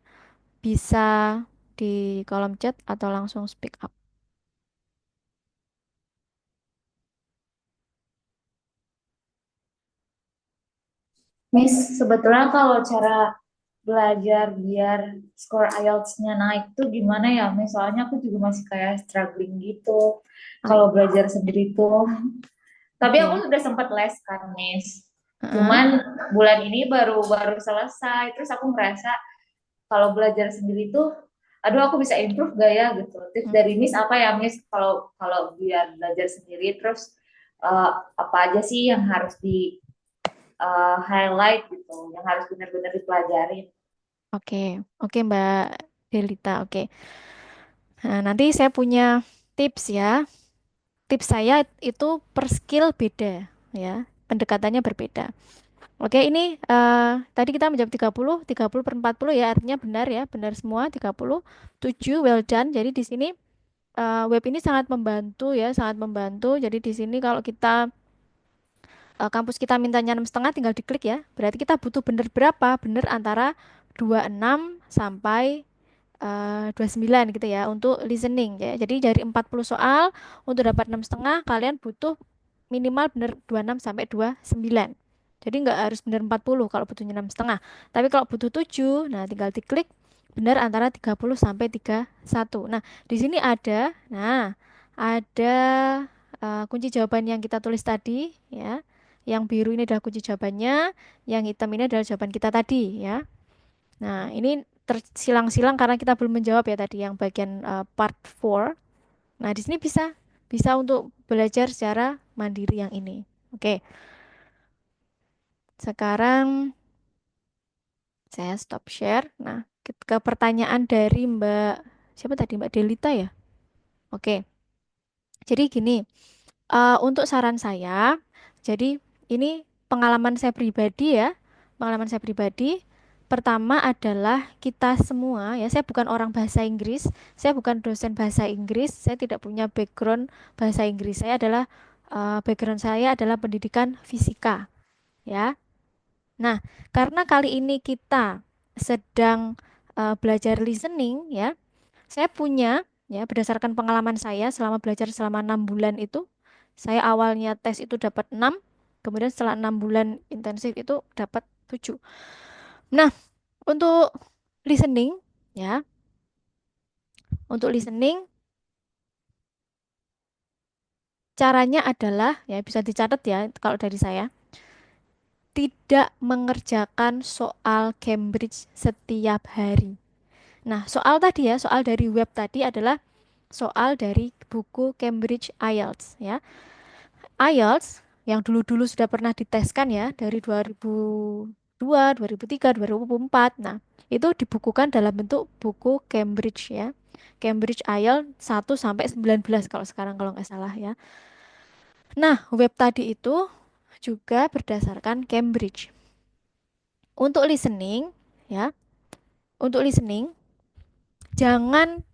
bisa di kolom chat atau langsung speak up. Miss, sebetulnya kalau cara belajar biar skor IELTS-nya naik tuh gimana ya, Miss? Soalnya aku juga masih kayak struggling gitu kalau belajar sendiri tuh. Tapi aku sudah sempat les kan, Miss. Cuman bulan ini baru selesai. Terus aku ngerasa kalau belajar sendiri tuh, aduh aku bisa improve gak ya gitu. Tips dari Miss apa ya, Miss? Kalau biar belajar sendiri, terus apa aja sih yang harus di highlight gitu, yang harus benar-benar dipelajarin. Oke, Mbak Delita, oke. Nah, nanti saya punya tips ya. Tips saya itu per skill beda ya, pendekatannya berbeda. Oke, ini tadi kita menjawab 30 per 40 ya, artinya benar ya, benar semua 37, well done. Jadi di sini web ini sangat membantu ya, sangat membantu. Jadi di sini kalau kita kampus kita mintanya 6,5 tinggal diklik ya. Berarti kita butuh bener berapa? Bener antara 26 sampai 29 gitu ya untuk listening ya. Jadi dari 40 soal untuk dapat 6,5 kalian butuh minimal bener 26 sampai 29. Jadi nggak harus bener 40 kalau butuhnya 6,5. Tapi kalau butuh 7, nah tinggal diklik bener antara 30 sampai 31. Nah, di sini ada kunci jawaban yang kita tulis tadi ya. Yang biru ini adalah kunci jawabannya, yang hitam ini adalah jawaban kita tadi ya. Nah, ini tersilang-silang karena kita belum menjawab ya tadi yang bagian part 4. Nah, di sini bisa untuk belajar secara mandiri yang ini. Oke. Sekarang saya stop share. Nah, ke pertanyaan dari Mbak siapa tadi? Mbak Delita ya? Oke. Jadi gini, untuk saran saya, jadi ini pengalaman saya pribadi ya. Pengalaman saya pribadi, pertama adalah kita semua ya, saya bukan orang bahasa Inggris, saya bukan dosen bahasa Inggris, saya tidak punya background bahasa Inggris. Saya adalah background saya adalah pendidikan fisika ya. Nah, karena kali ini kita sedang belajar listening ya, saya punya ya berdasarkan pengalaman saya selama belajar selama 6 bulan itu, saya awalnya tes itu dapat 6, kemudian setelah 6 bulan intensif itu dapat 7. Nah, untuk listening ya, untuk listening caranya adalah ya bisa dicatat ya kalau dari saya, tidak mengerjakan soal Cambridge setiap hari. Nah, soal tadi ya, soal dari web tadi adalah soal dari buku Cambridge IELTS ya. IELTS yang dulu-dulu sudah pernah diteskan ya dari 2002, 2003, 2004. Nah, itu dibukukan dalam bentuk buku Cambridge ya. Cambridge IELTS 1 sampai 19 kalau sekarang kalau nggak salah ya. Nah, web tadi itu juga berdasarkan Cambridge. Untuk listening ya. Untuk listening jangan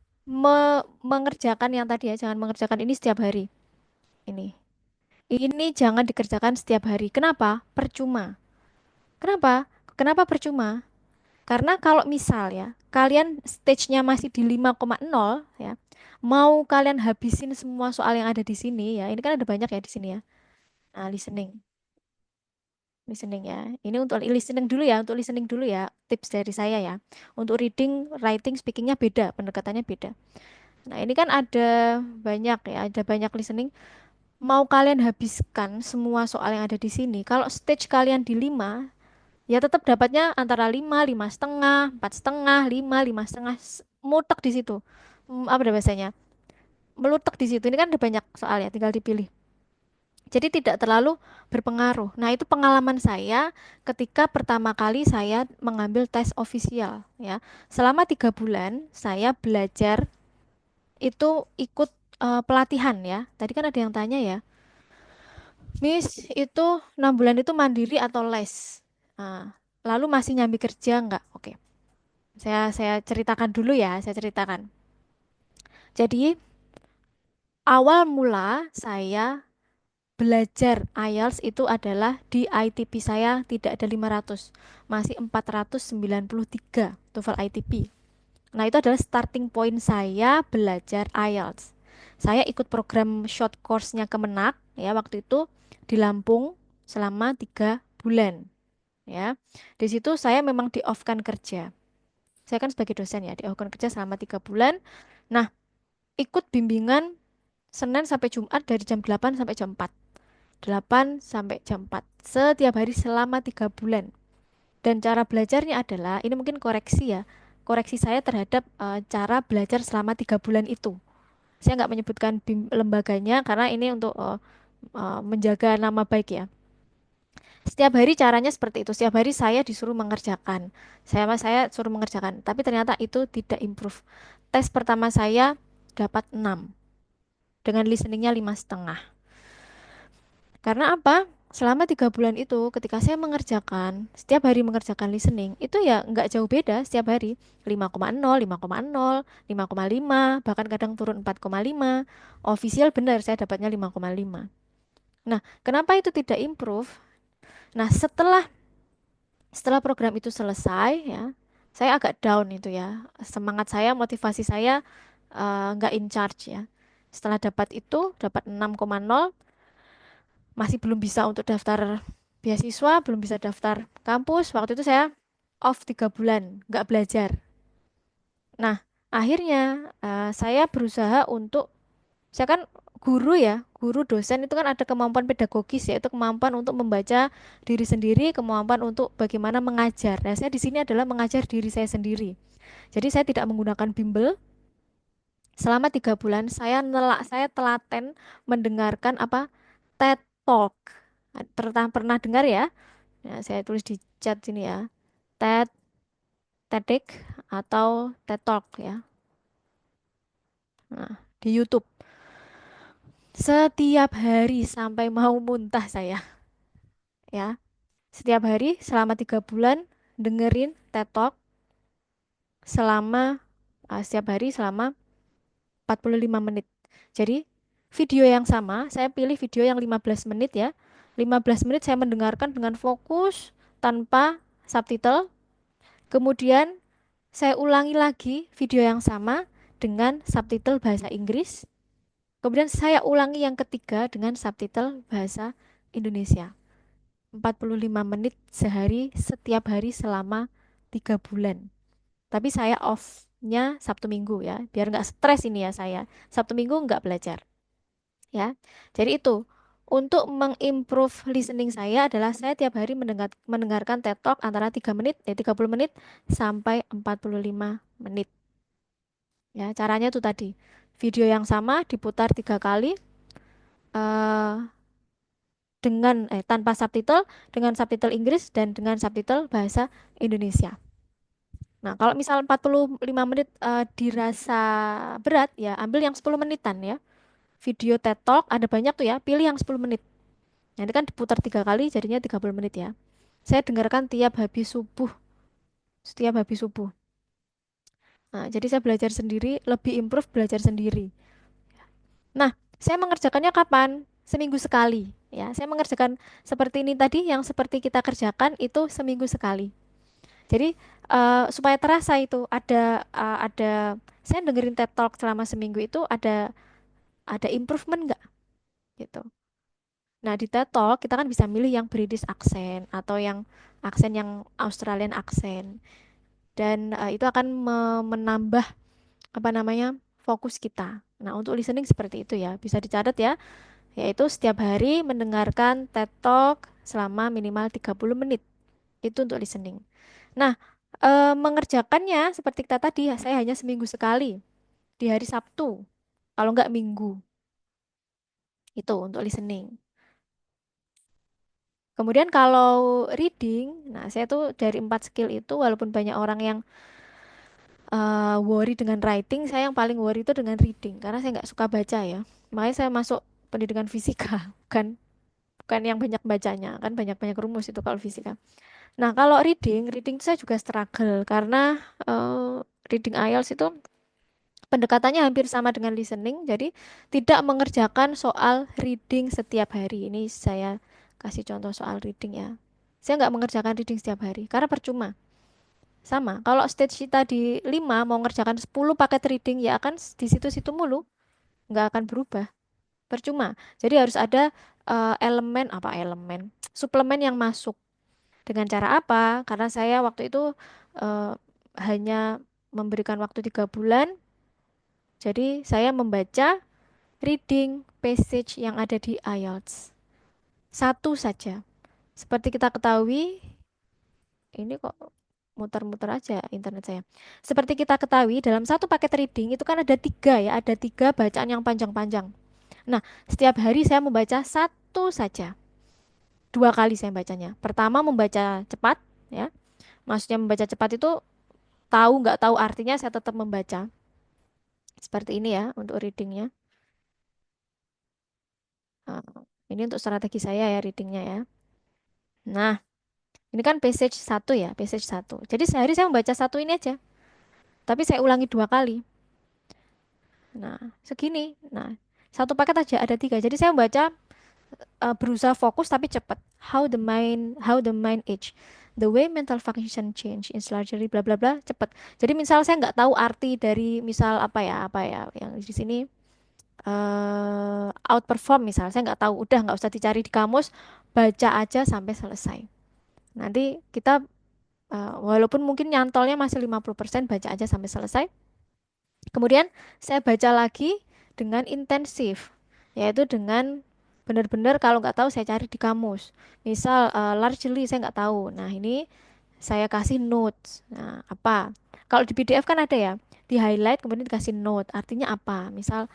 mengerjakan yang tadi ya, jangan mengerjakan ini setiap hari. Ini jangan dikerjakan setiap hari. Kenapa? Percuma. Kenapa? Kenapa percuma? Karena kalau misal ya, kalian stage-nya masih di 5,0 ya, mau kalian habisin semua soal yang ada di sini ya, ini kan ada banyak ya di sini ya. Nah, listening. Listening ya. Ini untuk listening dulu ya, untuk listening dulu ya, tips dari saya ya. Untuk reading, writing, speakingnya beda, pendekatannya beda. Nah, ini kan ada banyak ya, ada banyak listening. Mau kalian habiskan semua soal yang ada di sini, kalau stage kalian di 5, ya tetap dapatnya antara 5, 5,5, 4,5, 5, 5,5, mutek di situ. Apa ada bahasanya? Melutek di situ. Ini kan ada banyak soal ya, tinggal dipilih. Jadi tidak terlalu berpengaruh. Nah, itu pengalaman saya ketika pertama kali saya mengambil tes ofisial ya. Selama 3 bulan saya belajar itu ikut pelatihan ya. Tadi kan ada yang tanya ya, Miss, itu 6 bulan itu mandiri atau les? Nah, lalu masih nyambi kerja nggak? Oke, saya ceritakan dulu ya, saya ceritakan. Jadi awal mula saya belajar IELTS itu adalah di ITP saya tidak ada 500, masih 493 TOEFL ITP. Nah, itu adalah starting point saya belajar IELTS. Saya ikut program short course-nya Kemenak ya waktu itu di Lampung selama 3 bulan ya. Di situ saya memang di off-kan kerja. Saya kan sebagai dosen ya, di off-kan kerja selama 3 bulan. Nah, ikut bimbingan Senin sampai Jumat dari jam 8 sampai jam 4. 8 sampai jam 4 setiap hari selama 3 bulan. Dan cara belajarnya adalah, ini mungkin koreksi ya, koreksi saya terhadap cara belajar selama 3 bulan itu. Saya nggak menyebutkan lembaganya karena ini untuk menjaga nama baik ya. Setiap hari caranya seperti itu. Setiap hari saya disuruh mengerjakan. Saya suruh mengerjakan, tapi ternyata itu tidak improve. Tes pertama saya dapat 6 dengan listeningnya 5,5. Karena apa? Selama 3 bulan itu, ketika saya mengerjakan, setiap hari mengerjakan listening, itu ya nggak jauh beda setiap hari. 5,0, 5,0, 5,5, bahkan kadang turun 4,5. Official benar, saya dapatnya 5,5. Nah, kenapa itu tidak improve? Nah, setelah program itu selesai ya, saya agak down itu ya. Semangat saya, motivasi saya nggak in charge ya. Setelah dapat itu, dapat 6,0, masih belum bisa untuk daftar beasiswa, belum bisa daftar kampus. Waktu itu saya off 3 bulan, nggak belajar. Nah, akhirnya saya berusaha untuk, saya kan guru ya, guru dosen itu kan ada kemampuan pedagogis, yaitu kemampuan untuk membaca diri sendiri, kemampuan untuk bagaimana mengajar. Nah, saya di sini adalah mengajar diri saya sendiri. Jadi saya tidak menggunakan bimbel. Selama 3 bulan saya telaten mendengarkan apa, TED Talk. Pernah dengar ya? Ya, saya tulis di chat sini ya. TED, TEDx atau TED Talk ya. Nah, di YouTube. Setiap hari sampai mau muntah saya, ya. Setiap hari selama 3 bulan dengerin TED Talk selama setiap hari selama 45 menit. Jadi video yang sama, saya pilih video yang 15 menit ya. 15 menit saya mendengarkan dengan fokus tanpa subtitle. Kemudian saya ulangi lagi video yang sama dengan subtitle bahasa Inggris. Kemudian saya ulangi yang ketiga dengan subtitle bahasa Indonesia. 45 menit sehari setiap hari selama 3 bulan. Tapi saya off-nya Sabtu Minggu ya, biar nggak stres ini ya saya. Sabtu Minggu nggak belajar ya. Jadi itu untuk mengimprove listening saya adalah saya tiap hari mendengarkan TED Talk antara 3 menit, 30 menit sampai 45 menit. Ya, caranya itu tadi. Video yang sama diputar 3 kali eh tanpa subtitle, dengan subtitle Inggris dan dengan subtitle bahasa Indonesia. Nah, kalau misal 45 menit dirasa berat ya, ambil yang 10 menitan ya. Video TED Talk ada banyak tuh ya, pilih yang 10 menit. Nanti kan diputar 3 kali jadinya 30 menit ya. Saya dengarkan setiap habis subuh. Nah, jadi saya belajar sendiri, lebih improve belajar sendiri. Nah, saya mengerjakannya kapan? Seminggu sekali. Ya, saya mengerjakan seperti ini tadi, yang seperti kita kerjakan itu seminggu sekali. Jadi supaya terasa itu ada saya dengerin TED Talk selama seminggu itu ada improvement nggak gitu. Nah, di TED Talk kita kan bisa milih yang British accent atau yang aksen yang Australian accent. Dan itu akan menambah apa namanya fokus kita. Nah, untuk listening seperti itu ya, bisa dicatat ya, yaitu setiap hari mendengarkan TED Talk selama minimal 30 menit. Itu untuk listening. Nah, mengerjakannya seperti kita tadi, saya hanya seminggu sekali di hari Sabtu, kalau nggak Minggu. Itu untuk listening. Kemudian kalau reading, nah saya tuh dari 4 skill itu, walaupun banyak orang yang worry dengan writing, saya yang paling worry itu dengan reading, karena saya nggak suka baca ya. Makanya saya masuk pendidikan fisika, bukan bukan yang banyak bacanya, kan banyak-banyak rumus itu kalau fisika. Nah kalau reading itu saya juga struggle, karena reading IELTS itu pendekatannya hampir sama dengan listening, jadi tidak mengerjakan soal reading setiap hari. Ini saya kasih contoh soal reading ya. Saya nggak mengerjakan reading setiap hari, karena percuma. Sama, kalau stage kita di 5 mau ngerjakan 10 paket reading ya akan di situ-situ mulu, nggak akan berubah. Percuma. Jadi harus ada elemen, suplemen yang masuk. Dengan cara apa? Karena saya waktu itu eh, hanya memberikan waktu 3 bulan, jadi saya membaca reading passage yang ada di IELTS. Satu saja. Seperti kita ketahui, ini kok muter-muter aja internet saya. Seperti kita ketahui, dalam satu paket reading itu kan ada 3 ya, ada 3 bacaan yang panjang-panjang. Nah, setiap hari saya membaca satu saja. 2 kali saya bacanya. Pertama membaca cepat, ya. Maksudnya membaca cepat itu tahu nggak tahu artinya saya tetap membaca. Seperti ini ya untuk readingnya. Nah, ini untuk strategi saya ya readingnya ya. Nah, ini kan passage 1 ya, passage 1. Jadi sehari saya membaca satu ini aja, tapi saya ulangi 2 kali. Nah, segini. Nah, satu paket aja ada 3. Jadi saya membaca berusaha fokus tapi cepat. How the mind age. The way mental function change is largely bla bla bla cepat. Jadi misal saya nggak tahu arti dari misal apa ya yang di sini outperform misal saya nggak tahu, udah nggak usah dicari di kamus, baca aja sampai selesai. Nanti kita walaupun mungkin nyantolnya masih 50%, baca aja sampai selesai. Kemudian saya baca lagi dengan intensif, yaitu dengan benar-benar kalau nggak tahu saya cari di kamus. Misal largely saya nggak tahu. Nah ini saya kasih notes. Nah apa? Kalau di PDF kan ada ya, di highlight kemudian dikasih note. Artinya apa? Misal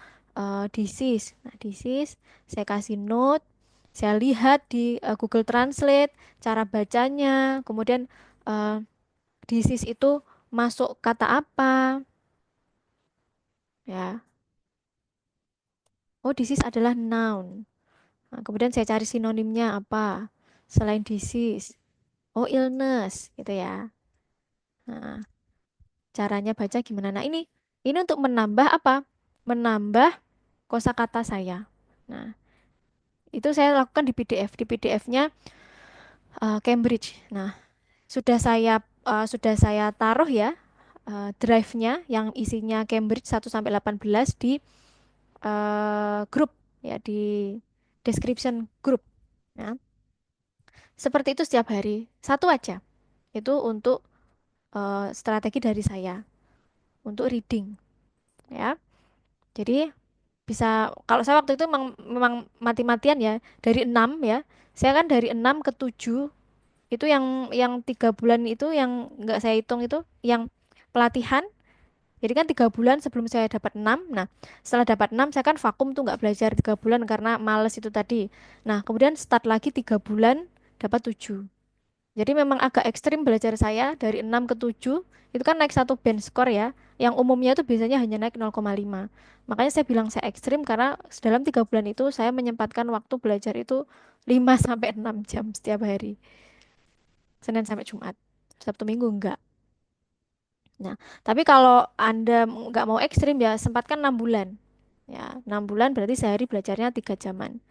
disease. Nah disease saya kasih note. Saya lihat di Google Translate cara bacanya. Kemudian uh, disease itu masuk kata apa? Ya. Oh, disease adalah noun. Nah, kemudian saya cari sinonimnya apa selain disease. Oh, illness, gitu ya. Nah, caranya baca gimana? Nah, ini untuk menambah apa? Menambah kosakata saya. Nah, itu saya lakukan di PDF. Di PDF-nya Cambridge. Nah, sudah saya taruh ya drive-nya yang isinya Cambridge 1 sampai 18 di grup ya di description grup. Ya. Seperti itu setiap hari. Satu aja. Itu untuk strategi dari saya untuk reading ya. Jadi bisa kalau saya waktu itu memang mati-matian ya dari 6 ya. Saya kan dari 6 ke 7 itu yang 3 bulan itu yang nggak saya hitung itu yang pelatihan. Jadi kan 3 bulan sebelum saya dapat 6. Nah, setelah dapat 6 saya kan vakum tuh nggak belajar 3 bulan karena males itu tadi. Nah, kemudian start lagi 3 bulan dapat 7. Jadi memang agak ekstrim belajar saya dari 6 ke 7 itu kan naik 1 band score ya. Yang umumnya itu biasanya hanya naik 0,5. Makanya saya bilang saya ekstrim karena dalam 3 bulan itu saya menyempatkan waktu belajar itu 5 sampai 6 jam setiap hari. Senin sampai Jumat. Sabtu Minggu enggak. Nah, tapi kalau Anda nggak mau ekstrim ya sempatkan 6 bulan. Ya, 6 bulan berarti sehari belajarnya 3 jaman.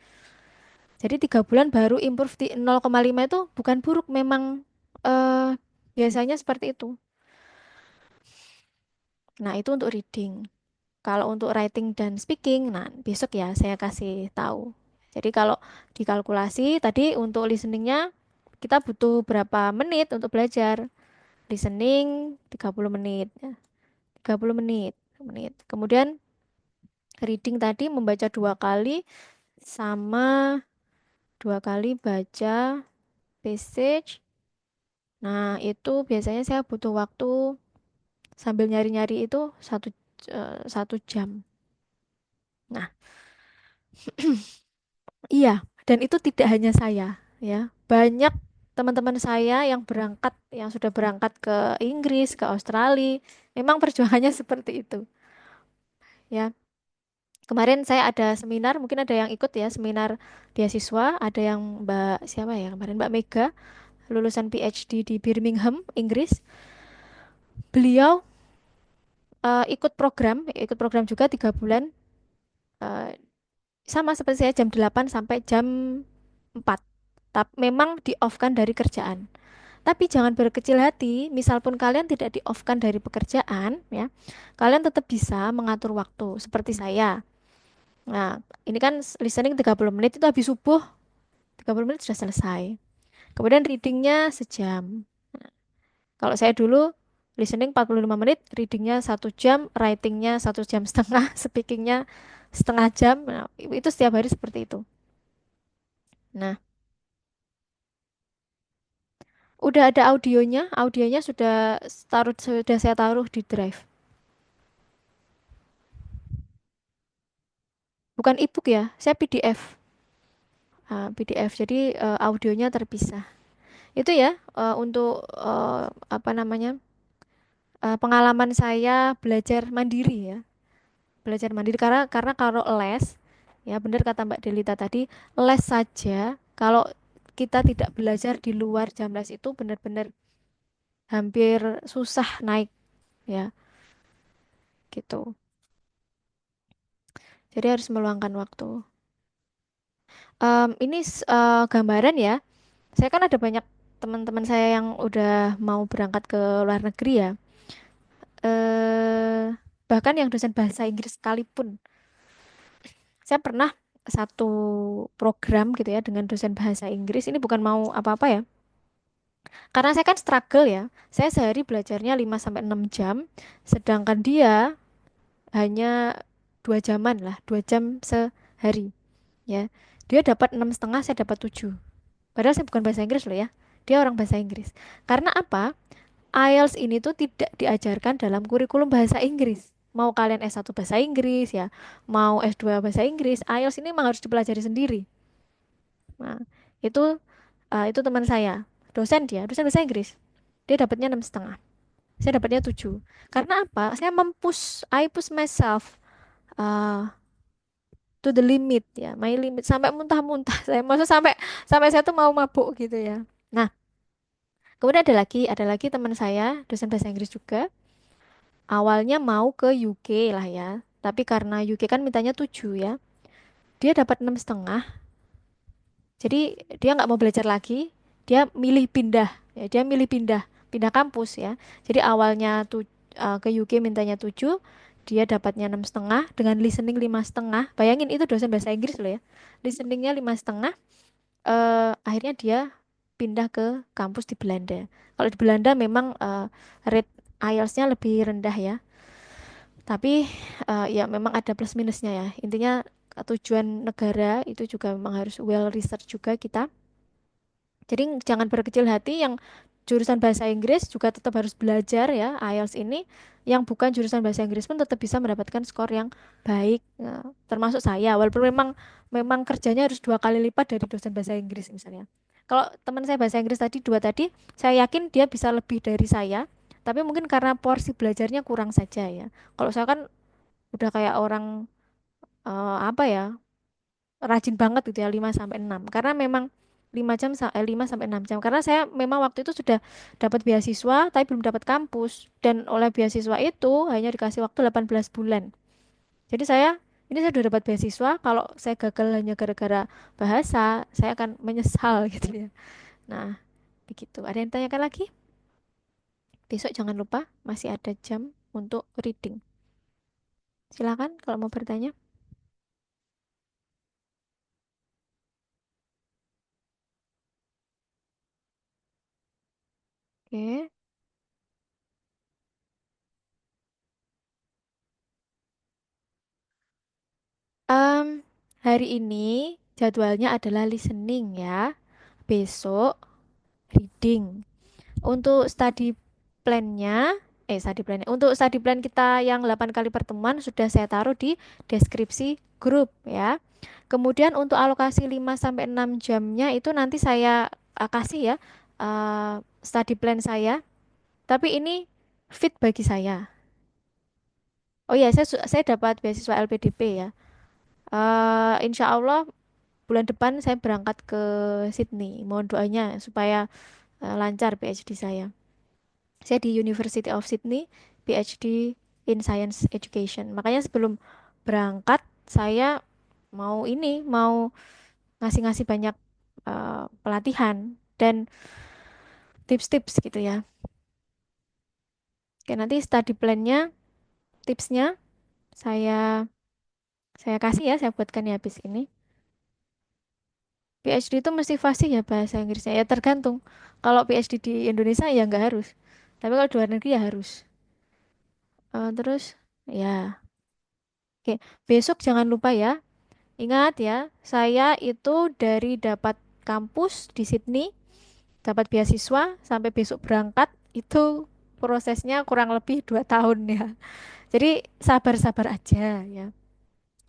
Jadi 3 bulan baru improve di 0,5 itu bukan buruk, memang eh Biasanya seperti itu. Nah, itu untuk reading. Kalau untuk writing dan speaking, nah besok ya saya kasih tahu. Jadi kalau dikalkulasi tadi untuk listeningnya kita butuh berapa menit untuk belajar. Listening 30 menit, ya. 30 menit, menit. Kemudian reading tadi membaca 2 kali sama 2 kali baca passage. Nah, itu biasanya saya butuh waktu sambil nyari-nyari itu 1 jam. Nah, iya, dan itu tidak hanya saya, ya. Banyak teman-teman saya yang berangkat, yang sudah berangkat ke Inggris, ke Australia, memang perjuangannya seperti itu, ya. Kemarin saya ada seminar, mungkin ada yang ikut ya, seminar beasiswa, ada yang Mbak siapa ya kemarin, Mbak Mega, lulusan PhD di Birmingham, Inggris. Beliau ikut program juga 3 bulan, eh, sama seperti saya jam 8 sampai jam 4. Tapi memang di-off-kan dari kerjaan. Tapi jangan berkecil hati, misal pun kalian tidak di-off-kan dari pekerjaan, ya, kalian tetap bisa mengatur waktu seperti saya. Nah, ini kan listening 30 menit itu habis subuh, 30 menit sudah selesai. Kemudian readingnya sejam. Kalau saya dulu listening 45 menit, readingnya 1 jam, writingnya 1 jam setengah, speakingnya setengah jam. Nah, itu setiap hari seperti itu. Nah, udah ada audionya sudah saya taruh di drive. Bukan ebook ya, saya PDF. PDF. Jadi audionya terpisah. Itu ya untuk apa namanya? Pengalaman saya belajar mandiri ya. Belajar mandiri karena kalau les, ya benar kata Mbak Delita tadi, les saja kalau kita tidak belajar di luar jam les itu benar-benar hampir susah naik ya, gitu. Jadi harus meluangkan waktu. Ini gambaran ya. Saya kan ada banyak teman-teman saya yang udah mau berangkat ke luar negeri ya. eh Bahkan yang dosen bahasa Inggris sekalipun. Saya pernah satu program gitu ya dengan dosen bahasa Inggris. Ini bukan mau apa-apa ya. Karena saya kan struggle ya. Saya sehari belajarnya 5 sampai 6 jam, sedangkan dia hanya 2 jaman lah, 2 jam sehari ya. Dia dapat 6,5, saya dapat 7. Padahal saya bukan bahasa Inggris loh ya. Dia orang bahasa Inggris. Karena apa? IELTS ini tuh tidak diajarkan dalam kurikulum bahasa Inggris. Mau kalian S1 bahasa Inggris ya, mau S2 bahasa Inggris, IELTS ini memang harus dipelajari sendiri. Nah, itu itu teman saya, dosen bahasa Inggris. Dia dapatnya 6,5. Saya dapatnya 7. Karena apa? I push myself uh, to the limit ya, my limit sampai muntah-muntah. Saya maksud sampai sampai saya tuh mau mabuk gitu ya. Nah, kemudian ada lagi teman saya, dosen bahasa Inggris juga. Awalnya mau ke UK lah ya, tapi karena UK kan mintanya 7 ya, dia dapat 6,5. Jadi dia nggak mau belajar lagi, dia milih pindah, ya, dia milih pindah kampus ya. Jadi awalnya ke UK mintanya 7, dia dapatnya 6,5 dengan listening 5,5. Bayangin itu dosen bahasa Inggris loh ya, listeningnya 5,5. Akhirnya dia pindah ke kampus di Belanda. Kalau di Belanda memang rate IELTS-nya lebih rendah ya. Tapi ya memang ada plus minusnya ya. Intinya tujuan negara itu juga memang harus well research juga kita. Jadi jangan berkecil hati, yang jurusan bahasa Inggris juga tetap harus belajar ya IELTS ini. Yang bukan jurusan bahasa Inggris pun tetap bisa mendapatkan skor yang baik. Nah, termasuk saya, walaupun memang memang kerjanya harus 2 kali lipat dari dosen bahasa Inggris misalnya. Kalau teman saya bahasa Inggris tadi dua tadi, saya yakin dia bisa lebih dari saya. Tapi mungkin karena porsi belajarnya kurang saja ya. Kalau saya kan udah kayak orang apa ya, rajin banget gitu ya, 5 sampai 6, karena memang 5 sampai 6 jam karena saya memang waktu itu sudah dapat beasiswa tapi belum dapat kampus, dan oleh beasiswa itu hanya dikasih waktu 18 bulan. Jadi saya sudah dapat beasiswa, kalau saya gagal hanya gara-gara bahasa saya akan menyesal gitu ya. Nah, begitu. Ada yang tanyakan lagi? Besok jangan lupa masih ada jam untuk reading. Silakan kalau mau bertanya. Oke. Em, Hari ini jadwalnya adalah listening ya. Besok reading. Untuk untuk study plan kita yang 8 kali pertemuan sudah saya taruh di deskripsi grup ya. Kemudian untuk alokasi 5 sampai 6 jamnya itu nanti saya kasih ya study plan saya. Tapi ini fit bagi saya. Oh iya, saya dapat beasiswa LPDP ya. Insya Allah bulan depan saya berangkat ke Sydney. Mohon doanya supaya lancar PhD saya. Saya di University of Sydney, PhD in Science Education. Makanya sebelum berangkat saya mau ngasih-ngasih banyak pelatihan dan tips-tips gitu ya. Oke, nanti study plan-nya, tipsnya saya saya kasih ya, saya buatkan ya habis ini. PhD itu mesti fasih ya bahasa Inggrisnya. Ya tergantung. Kalau PhD di Indonesia ya nggak harus. Tapi kalau di luar negeri ya harus. Terus ya, oke. Besok jangan lupa ya. Ingat ya, saya itu dari dapat kampus di Sydney, dapat beasiswa sampai besok berangkat itu prosesnya kurang lebih 2 tahun ya. Jadi sabar-sabar aja ya.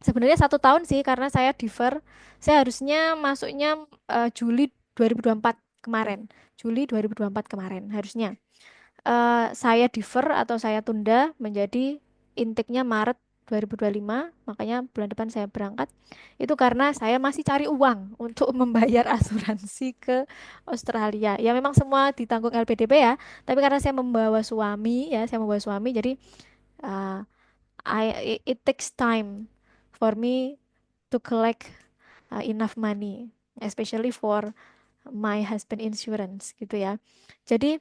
Sebenarnya 1 tahun sih karena saya defer. Saya harusnya masuknya Juli 2024 kemarin. Juli 2024 kemarin harusnya. Saya defer atau saya tunda menjadi intake-nya Maret 2025. Makanya bulan depan saya berangkat. Itu karena saya masih cari uang untuk membayar asuransi ke Australia. Ya memang semua ditanggung LPDP ya. Tapi karena saya membawa suami ya, saya membawa suami jadi uh, it takes time for me to collect enough money, especially for my husband insurance gitu ya. Jadi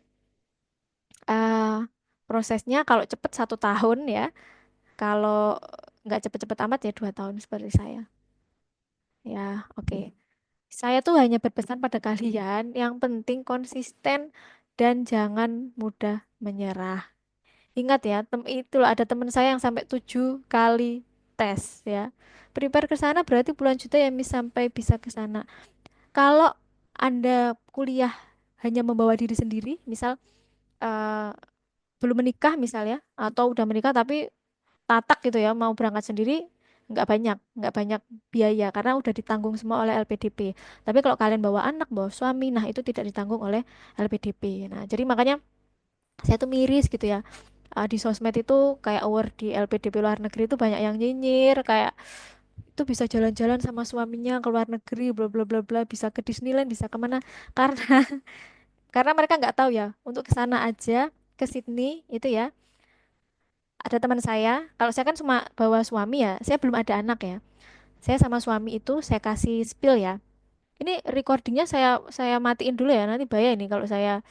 eh, prosesnya kalau cepet 1 tahun ya, kalau nggak cepet-cepet amat ya 2 tahun seperti saya. Ya, oke. Saya tuh hanya berpesan pada kalian, yang penting konsisten dan jangan mudah menyerah. Ingat ya, itu loh, ada teman saya yang sampai 7 kali tes ya. Prepare ke sana berarti puluhan juta ya mis sampai bisa ke sana. Kalau Anda kuliah hanya membawa diri sendiri, misal eh, belum menikah misalnya, atau udah menikah tapi tatak gitu ya, mau berangkat sendiri, nggak banyak biaya karena udah ditanggung semua oleh LPDP. Tapi kalau kalian bawa anak, bawa suami, nah itu tidak ditanggung oleh LPDP. Nah, jadi makanya saya tuh miris gitu ya. Di sosmed itu kayak award di LPDP luar negeri itu banyak yang nyinyir kayak itu bisa jalan-jalan sama suaminya ke luar negeri bla bla bla bla, bisa ke Disneyland, bisa kemana, karena karena mereka nggak tahu ya untuk ke sana aja, ke Sydney itu ya. Ada teman saya, kalau saya kan cuma bawa suami ya, saya belum ada anak ya. Saya sama suami itu saya kasih spill ya. Ini recordingnya saya matiin dulu ya, nanti bahaya ini kalau saya